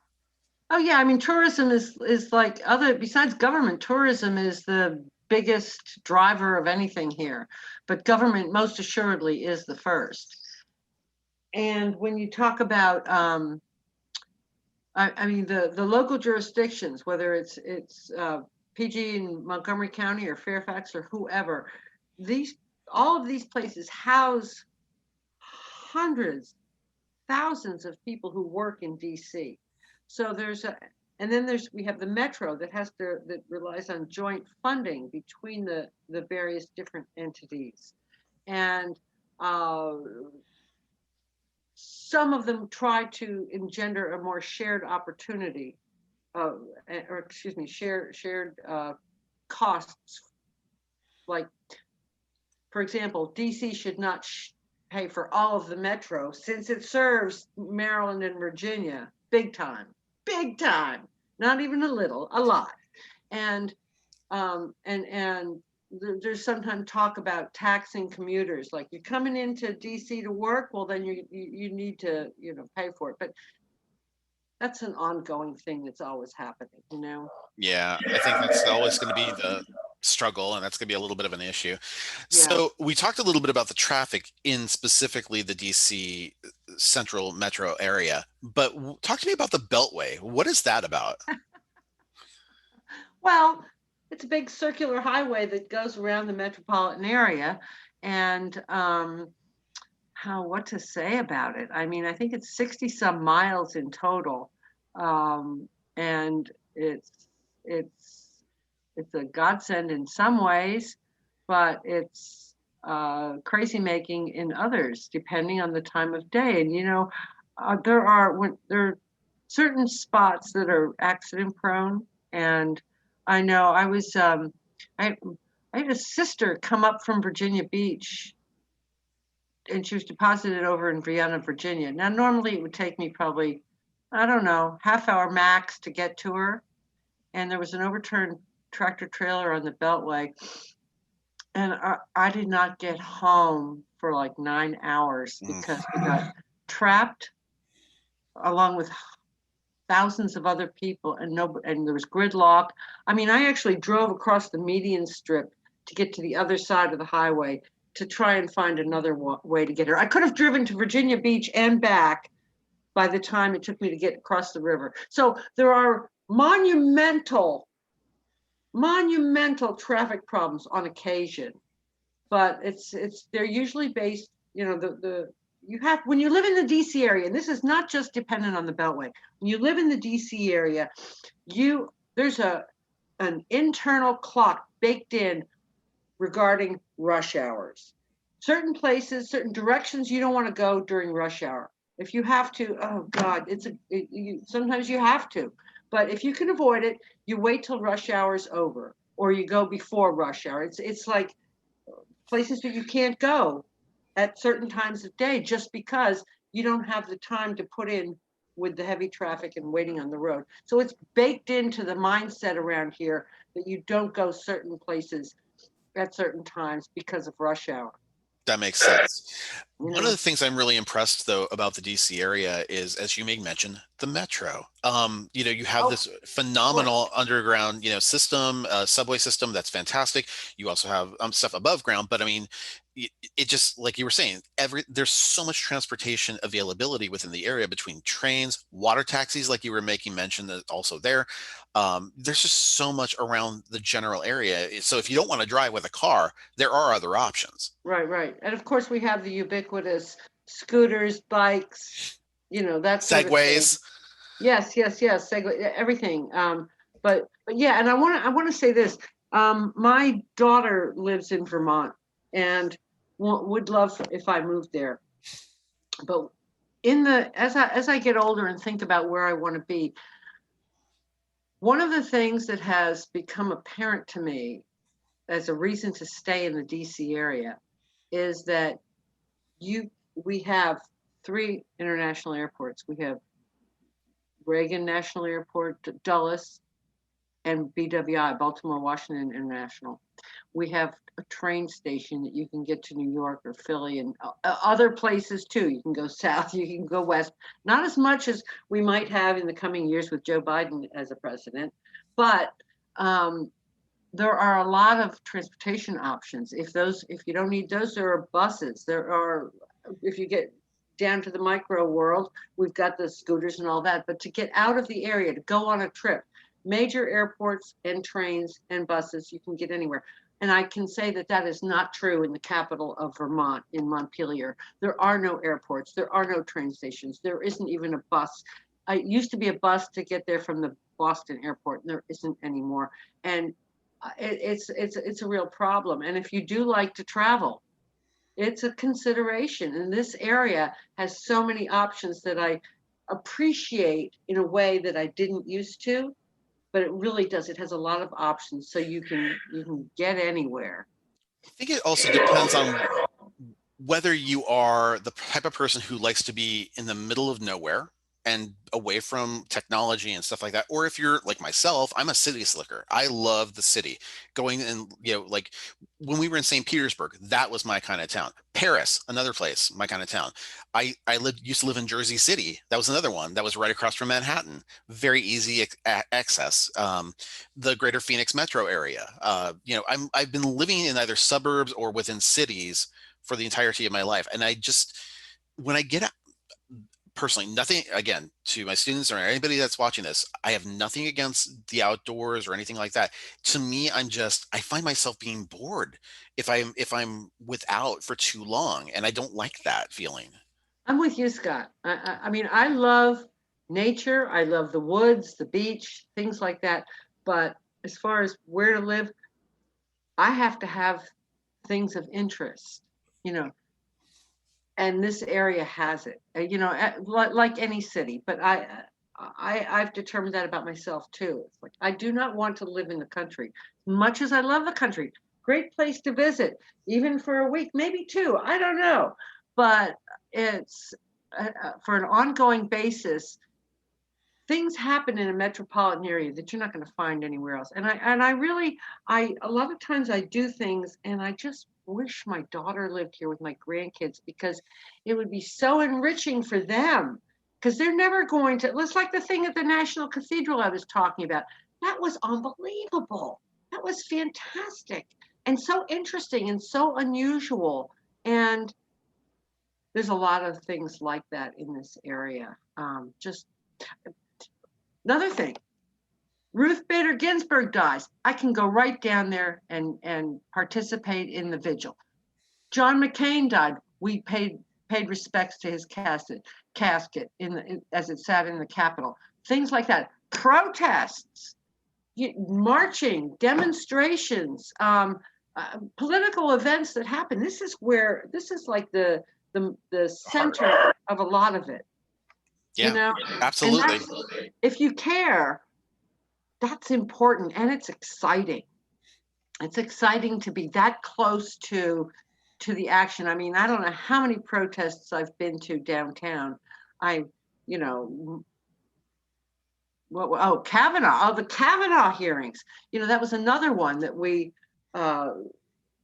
Oh yeah, I mean tourism is like other besides government, tourism is the biggest driver of anything here. But government most assuredly is the first. And when you talk about I mean the local jurisdictions, whether it's PG in Montgomery County or Fairfax or whoever, these all of these places house hundreds, thousands of people who work in DC. So and then we have the metro that relies on joint funding between the various different entities, and uh, some of them try to engender a more shared opportunity, uh, or excuse me, shared costs. Like, for example, DC should not pay for all of the metro since it serves Maryland and Virginia big time, not even a little, a lot. And there's sometimes talk about taxing commuters, like you're coming into DC to work, well then you need to pay for it. But that's an ongoing thing that's always happening.
Yeah, I think that's always going to be the struggle, and that's going to be a little bit of an issue.
Yeah.
So we talked a little bit about the traffic in specifically the DC central metro area, but talk to me about the Beltway. What is that about?
Well, it's a big circular highway that goes around the metropolitan area, and what to say about it? I mean, I think it's 60 some miles in total, and it's a godsend in some ways, but it's crazy making in others, depending on the time of day. And there are certain spots that are accident prone, and I know I I had a sister come up from Virginia Beach, and she was deposited over in Vienna, Virginia. Now, normally it would take me probably, I don't know, half hour max to get to her. And there was an overturned tractor trailer on the Beltway. And I did not get home for like 9 hours
Mm.
because we got trapped along with thousands of other people, and there was gridlock. I mean, I actually drove across the median strip to get to the other side of the highway to try and find another way to get her. I could have driven to Virginia Beach and back by the time it took me to get across the river. So there are monumental traffic problems on occasion, but they're usually based, the you have when you live in the DC area, and this is not just dependent on the Beltway. When you live in the DC area, there's an internal clock baked in regarding rush hours. Certain places, certain directions you don't want to go during rush hour. If you have to, oh God, sometimes you have to. But if you can avoid it, you wait till rush hour is over, or you go before rush hour. It's like places that you can't go at certain times of day just because you don't have the time to put in with the heavy traffic and waiting on the road. So it's baked into the mindset around here that you don't go certain places at certain times because of rush hour.
That makes sense.
You
One of
know,
the things I'm really impressed though about the DC area is, as you may mention, the metro. You have
oh,
this
of course.
phenomenal underground, system, subway system that's fantastic. You also have stuff above ground, but I mean, it just, like you were saying, there's so much transportation availability within the area between trains, water taxis, like you were making mention that also there. There's just so much around the general area. So if you don't want to drive with a car, there are other options.
Right, right. And of course, we have the ubiquitous scooters, bikes, that sort of thing.
Segways.
Yes, yes, yes. Everything. But yeah, and I want to say this. My daughter lives in Vermont, and would love if I moved there. But as I get older and think about where I want to be, one of the things that has become apparent to me as a reason to stay in the DC area is that you we have three international airports. We have Reagan National Airport, Dulles, and BWI, Baltimore Washington International. We have a train station that you can get to New York or Philly and other places too. You can go south, you can go west. Not as much as we might have in the coming years with Joe Biden as a president, but there are a lot of transportation options. If you don't need those, there are buses. There are, if you get down to the micro world, we've got the scooters and all that. But to get out of the area, to go on a trip, major airports and trains and buses, you can get anywhere. And I can say that that is not true in the capital of Vermont, in Montpelier. There are no airports. There are no train stations. There isn't even a bus. It used to be a bus to get there from the Boston airport, and there isn't anymore. And it's a real problem. And if you do like to travel, it's a consideration. And this area has so many options that I appreciate in a way that I didn't used to, but it really does. It has a lot of options, so you can get anywhere.
I think it also depends on whether you are the type of person who likes to be in the middle of nowhere and away from technology and stuff like that, or if you're like myself, I'm a city slicker. I love the city. Going and, like when we were in St. Petersburg, that was my kind of town. Paris, another place, my kind of town. I used to live in Jersey City. That was another one that was right across from Manhattan. Very easy access. The Greater Phoenix metro area. I've been living in either suburbs or within cities for the entirety of my life, and I just, when I get out, personally, nothing, again, to my students or anybody that's watching this, I have nothing against the outdoors or anything like that. To me, I find myself being bored if I'm without for too long, and I don't like that feeling.
I'm with you, Scott. I mean, I love nature. I love the woods, the beach, things like that. But as far as where to live, I have to have things of interest, you know, and this area has it, like any city. But I've determined that about myself too. It's like I do not want to live in the country, much as I love the country. Great place to visit, even for a week, maybe two. I don't know, but it's for an ongoing basis. Things happen in a metropolitan area that you're not going to find anywhere else. And I really, I a lot of times I do things and I just wish my daughter lived here with my grandkids, because it would be so enriching for them, because they're never going to. It's like the thing at the National Cathedral I was talking about. That was unbelievable. That was fantastic and so interesting and so unusual. And there's a lot of things like that in this area. Just another thing, Ruth Bader Ginsburg dies. I can go right down there and participate in the vigil. John McCain died. We paid respects to his casket as it sat in the Capitol. Things like that. Protests, marching, demonstrations, political events that happen. This is like the center of a lot of it.
Yeah,
And
absolutely.
that's, if you care, that's important, and it's exciting. It's exciting to be that close to the action. I mean, I don't know how many protests I've been to downtown. I, you know, Kavanaugh, the Kavanaugh hearings. That was another one that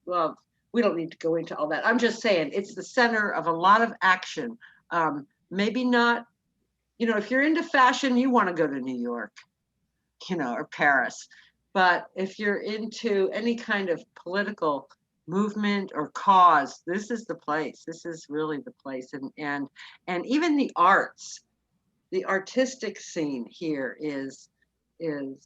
well, we don't need to go into all that. I'm just saying it's the center of a lot of action. Maybe not, if you're into fashion, you want to go to New York, or Paris. But if you're into any kind of political movement or cause, this is the place. This is really the place. And even the arts, the artistic scene here is to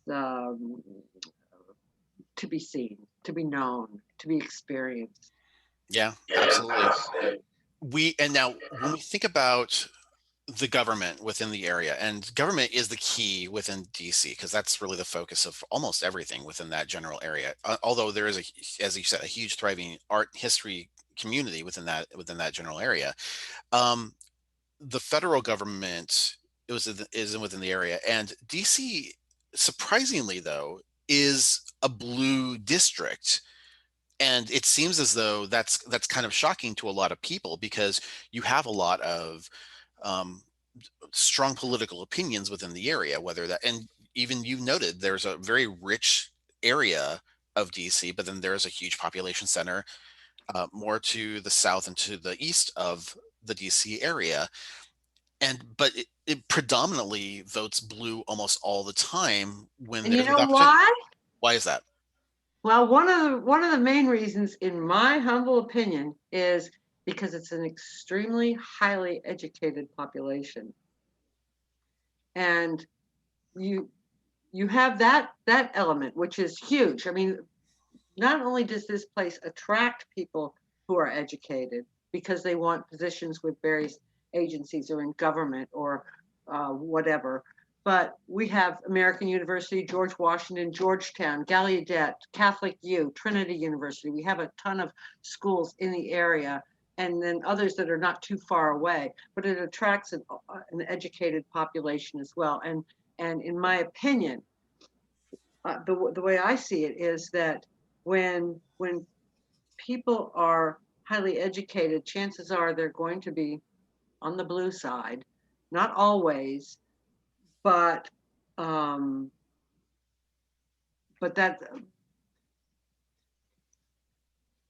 be seen, to be known, to be experienced.
Yeah, absolutely. And now when we think about the government within the area, and government is the key within DC because that's really the focus of almost everything within that general area. Although there is as you said, a huge thriving art history community within that general area. Um, the federal government is within the area, and DC, surprisingly though, is a blue district. And it seems as though that's kind of shocking to a lot of people because you have a lot of um, strong political opinions within the area, whether that, and even you noted there's a very rich area of DC, but then there's a huge population center more to the south and to the east of the DC area. But it predominantly votes blue almost all the time when
And you
there's an
know
opportunity.
why?
Why is that?
Well, one of the main reasons, in my humble opinion, is because it's an extremely highly educated population. And you you have that element, which is huge. I mean, not only does this place attract people who are educated because they want positions with various agencies or in government or whatever, but we have American University, George Washington, Georgetown, Gallaudet, Catholic U, Trinity University. We have a ton of schools in the area, and then others that are not too far away. But it attracts an educated population as well. And in my opinion, the way I see it is that when people are highly educated, chances are they're going to be on the blue side. Not always, but um, but that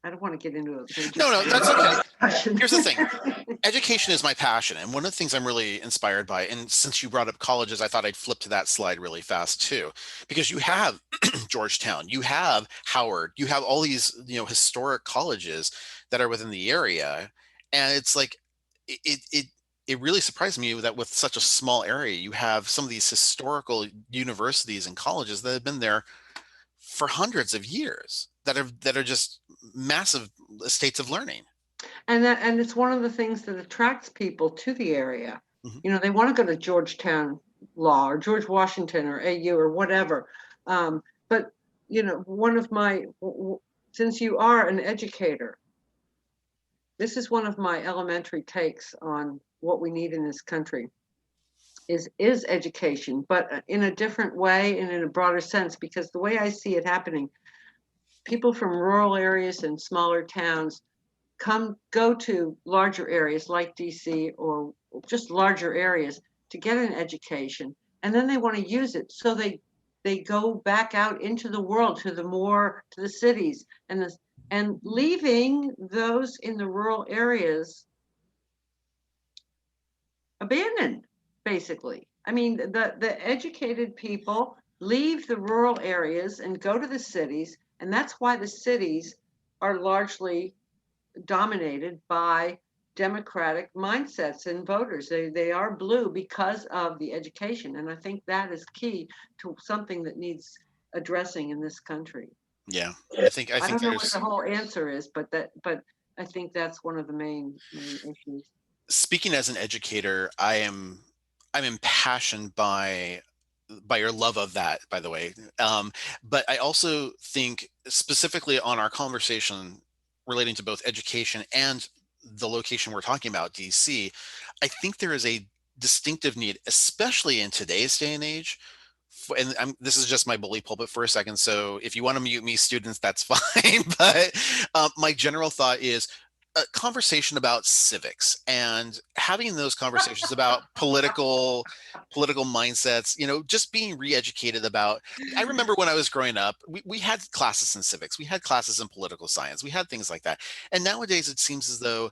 I don't want to get into a major
No, no, that's okay.
discussion.
Here's the thing. Education is my passion, and one of the things I'm really inspired by, and since you brought up colleges, I thought I'd flip to that slide really fast too, because you have Georgetown, you have Howard, you have all these, historic colleges that are within the area, and it's like it really surprised me that with such a small area, you have some of these historical universities and colleges that have been there for hundreds of years that are just massive estates of learning.
And it's one of the things that attracts people to the area.
Mhm.
They want to go to Georgetown Law or George Washington or AU or whatever. But one of my since you are an educator, this is one of my elementary takes on what we need in this country is education, but in a different way and in a broader sense, because the way I see it happening, people from rural areas and smaller towns go to larger areas like DC or just larger areas to get an education, and then they want to use it, so they go back out into the world to the cities and leaving those in the rural areas abandoned, basically. I mean, the educated people leave the rural areas and go to the cities, and that's why the cities are largely dominated by democratic mindsets and voters. They are blue because of the education, and I think that is key to something that needs addressing in this country.
Yeah, I think
I don't know what the
there's
whole answer is, but I think that's one of the main issues.
speaking as an educator, I'm impassioned by your love of that, by the way. But I also think specifically on our conversation relating to both education and the location we're talking about, DC, I think there is a distinctive need, especially in today's day and age. And this is just my bully pulpit for a second. So if you want to mute me, students, that's fine. But my general thought is a conversation about civics and having those conversations about political mindsets, just being re-educated about. I remember when I was growing up, we had classes in civics, we had classes in political science, we had things like that. And nowadays it seems as though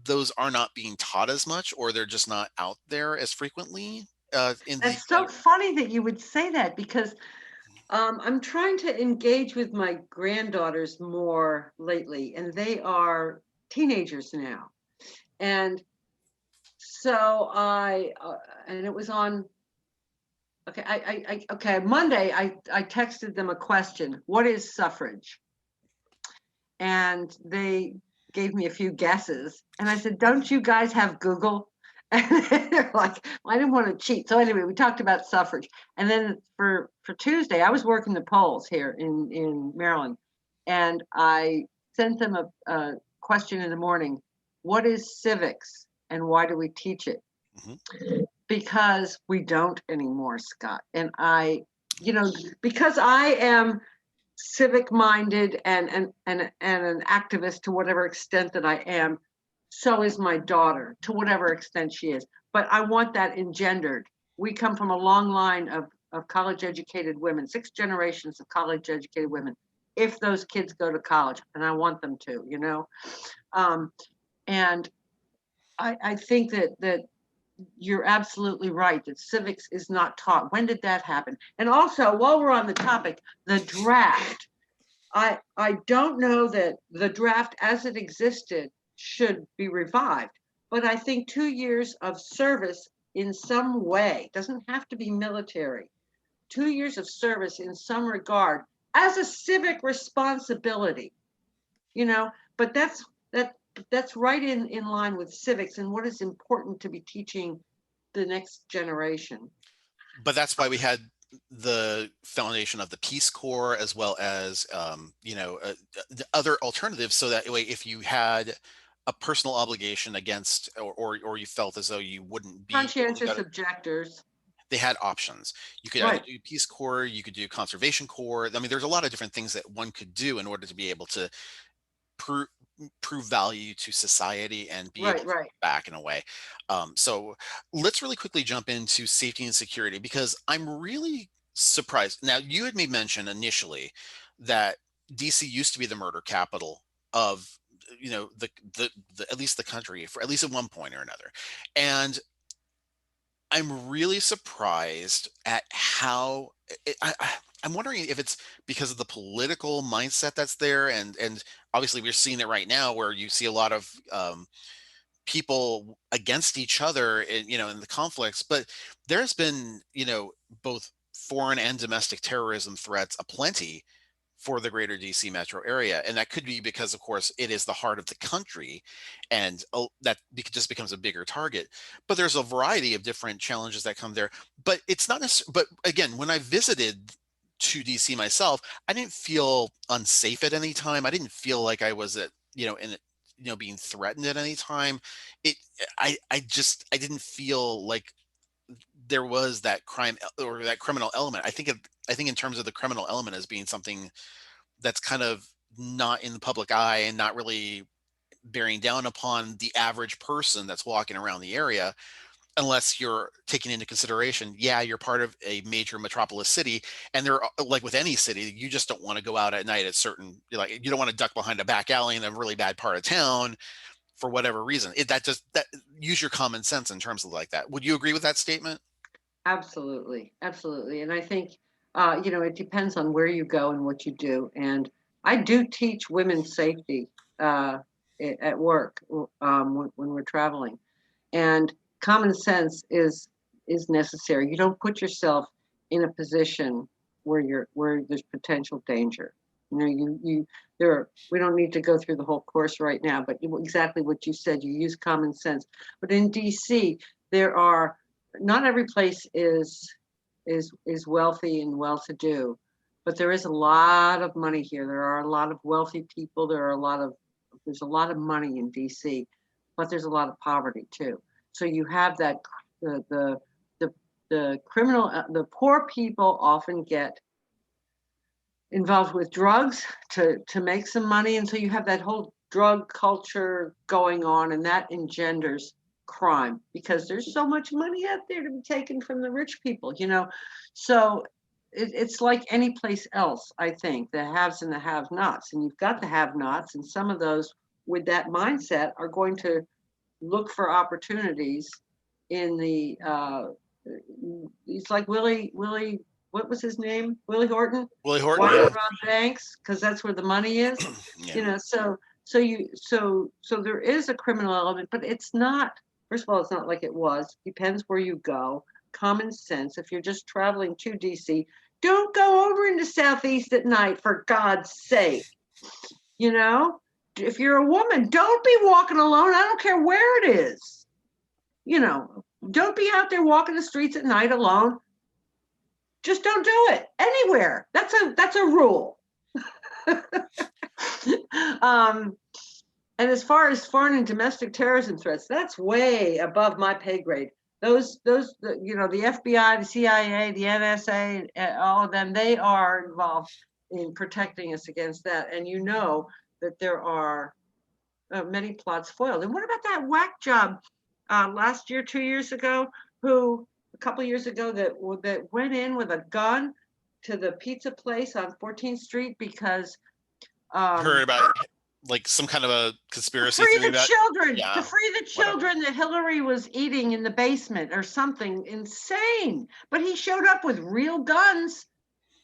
those are not being taught as much, or they're just not out there as frequently in the
That's so funny that you would say that, because I'm trying to engage with my granddaughters more lately, and they are teenagers now. And so and it was on, okay, okay, Monday, I texted them a question: what is suffrage? And they gave me a few guesses. And I said, don't you guys have Google? And they're like, well, I didn't want to cheat. So anyway, we talked about suffrage. And then for Tuesday, I was working the polls here in Maryland. And I sent them a question in the morning. What is civics and why do we teach it?
Mhm.
Because we don't anymore, Scott. And because I am civic minded and an activist to whatever extent that I am, so is my daughter to whatever extent she is. But I want that engendered. We come from a long line of college educated women, 6 generations of college educated women, if those kids go to college, and I want them to. Um, and I think that you're absolutely right that civics is not taught. When did that happen? And also, while we're on the topic, the draft. I don't know that the draft as it existed should be revived, but I think 2 years of service in some way, doesn't have to be military, 2 years of service in some regard as a civic responsibility, you know, but that that's right in line with civics and what is important to be teaching the next generation.
But that's why we had the foundation of the Peace Corps, as well as the other alternatives, so that way if you had a personal obligation against, or you felt as though you wouldn't be able to go
Conscientious
to,
objectors.
they had options. You could either
Right,
do Peace Corps, you could do Conservation Corps. I mean, there's a lot of different things that one could do in order to be able to prove prove value to society and be able
right,
to
right.
give back in a way. So let's really quickly jump into safety and security, because I'm really surprised. Now, you had made mention initially that DC used to be the murder capital of, the at least the country, for at least at one point or another. And I'm really surprised at how I'm wondering if it's because of the political mindset that's there, and obviously we're seeing it right now, where you see a lot of people against each other in the conflicts. But there's been, both foreign and domestic terrorism threats aplenty for the greater DC metro area. And that could be because, of course, it is the heart of the country, and just becomes a bigger target. But there's a variety of different challenges that come there. But it's not necessarily, but again, when I visited to DC myself, I didn't feel unsafe at any time. I didn't feel like I was being threatened at any time. It, I didn't feel like there was that crime or that criminal element. I think in terms of the criminal element as being something that's kind of not in the public eye and not really bearing down upon the average person that's walking around the area, unless you're taking into consideration, yeah, you're part of a major metropolis city, and there are, like with any city, you just don't want to go out at night at certain, like, you don't want to duck behind a back alley in a really bad part of town for whatever reason. That use your common sense in terms of like that. Would you agree with that statement?
Absolutely, absolutely. And I think, it depends on where you go and what you do. And I do teach women's safety at work when we're traveling. And common sense is necessary. You don't put yourself in a position where there's potential danger. We don't need to go through the whole course right now, but exactly what you said, you use common sense. But in DC, there are not every place is wealthy and well-to-do, but there is a lot of money here. There are a lot of wealthy people. There's a lot of money in DC, but there's a lot of poverty too. So you have that the the criminal the poor people often get involved with drugs to make some money, and so you have that whole drug culture going on, and that engenders crime because there's so much money out there to be taken from the rich people. So it's like any place else. I think the haves and the have-nots, and you've got the have-nots, and some of those with that mindset are going to look for opportunities in the it's like Willie what was his name? Willie Horton?
Willie Horton,
Why
yeah.
rob banks? Because that's where the money is.
Yeah.
You know, so there is a criminal element, but it's not. First of all, it's not like it was. Depends where you go. Common sense. If you're just traveling to DC, don't go over into Southeast at night, for God's sake. You know, if you're a woman, don't be walking alone. I don't care where it is. You know, don't be out there walking the streets at night alone. Just don't do it anywhere. That's a rule. um, and as far as foreign and domestic terrorism threats, that's way above my pay grade. Those, you know, the FBI, the CIA, the NSA, all of them, they are involved in protecting us against that. And you know that there are many plots foiled. And what about that whack job last year, 2 years ago, who a couple years ago that went in with a gun to the pizza place on 14th Street because
Heard about like some kind of a conspiracy
free
theory
the
about,
children,
yeah,
to free the
whatever.
children that Hillary was eating in the basement or something insane. But he showed up with real guns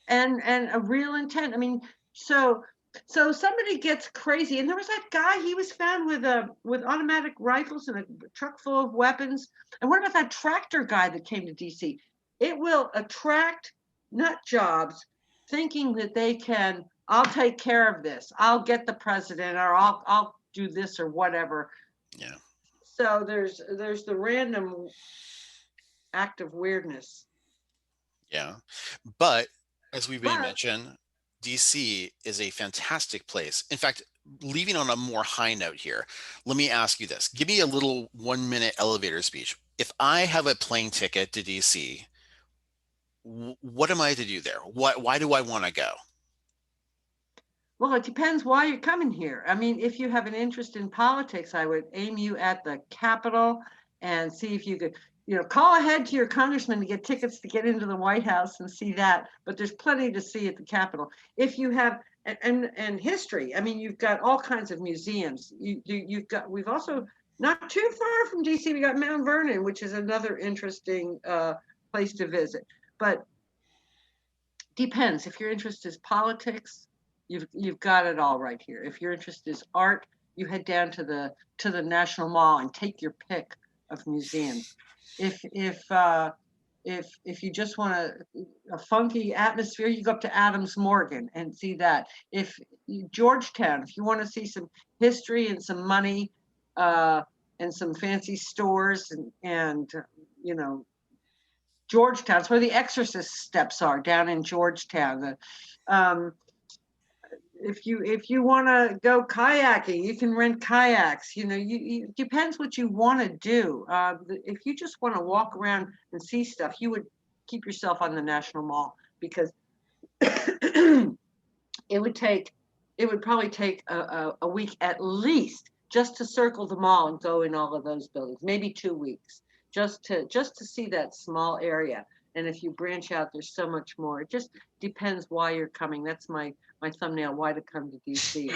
and a real intent. I mean, so somebody gets crazy, and there was that guy. He was found with automatic rifles and a truck full of weapons. And what about that tractor guy that came to DC? It will attract nut jobs, thinking that they can. I'll take care of this. I'll get the president, or I'll do this or whatever.
Yeah.
So there's the random act of weirdness.
Yeah. But as we've been
But
mentioned, DC is a fantastic place. In fact, leaving on a more high note here, let me ask you this. Give me a little 1 minute elevator speech. If I have a plane ticket to DC, what am I to do there? Why do I want to go?
well, it depends why you're coming here. I mean, if you have an interest in politics, I would aim you at the Capitol and see if you could, you know, call ahead to your congressman to get tickets to get into the White House and see that. But there's plenty to see at the Capitol. If you have and history, I mean, you've got all kinds of museums. You've got we've also not too far from DC. We got Mount Vernon, which is another interesting place to visit. But depends. If your interest is politics, you've got it all right here. If your interest is art, you head down to the National Mall and take your pick of museums. If you just want a funky atmosphere, you go up to Adams Morgan and see that. If Georgetown, if you want to see some history and some money and some fancy stores and you know, Georgetown's where the Exorcist steps are, down in Georgetown. Um, if you want to go kayaking, you can rent kayaks. You know, you depends what you want to do. If you just want to walk around and see stuff, you would keep yourself on the National Mall, because it would probably take a week at least just to circle the mall and go in all of those buildings, maybe 2 weeks, just to see that small area. And if you branch out, there's so much more. It just depends why you're coming. That's my thumbnail, why to come to DC.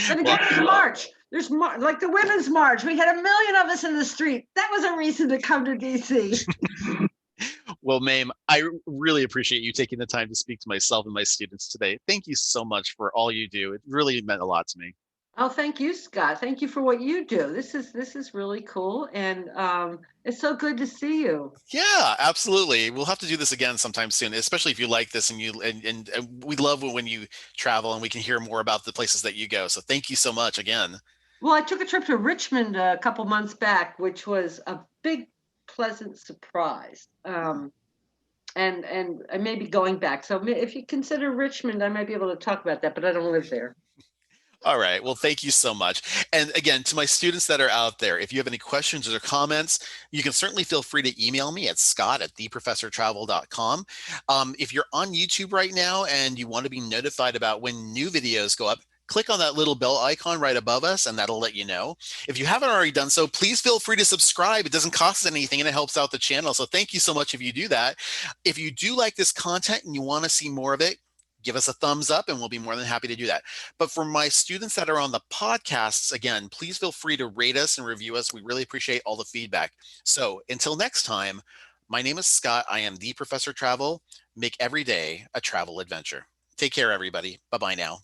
Then again,
Well,
there's March. Like the Women's March. We had 1 million of us in the street. That was a reason to come to DC.
well, Mame, I really appreciate you taking the time to speak to myself and my students today. Thank you so much for all you do. It really meant a lot to me.
Oh, thank you, Scott. Thank you for what you do. This is really cool, and it's so good to see you.
Yeah, absolutely. We'll have to do this again sometime soon, especially if you like this and and we love when you travel and we can hear more about the places that you go. So thank you so much again.
Well, I took a trip to Richmond a couple months back, which was a big, pleasant surprise. And I may be going back. So if you consider Richmond, I might be able to talk about that, but I don't live there.
All right. Well, thank you so much. And again, to my students that are out there, if you have any questions or comments, you can certainly feel free to email me at scott@theprofessortravel.com. If you're on YouTube right now and you want to be notified about when new videos go up, click on that little bell icon right above us, and that'll let you know. If you haven't already done so, please feel free to subscribe. It doesn't cost us anything and it helps out the channel. So thank you so much if you do that. If you do like this content and you want to see more of it, give us a thumbs up and we'll be more than happy to do that. But for my students that are on the podcasts, again, please feel free to rate us and review us. We really appreciate all the feedback. So until next time, My name is Scott. I am the Professor Travel. Make every day a travel adventure. Take care, everybody. Bye bye now.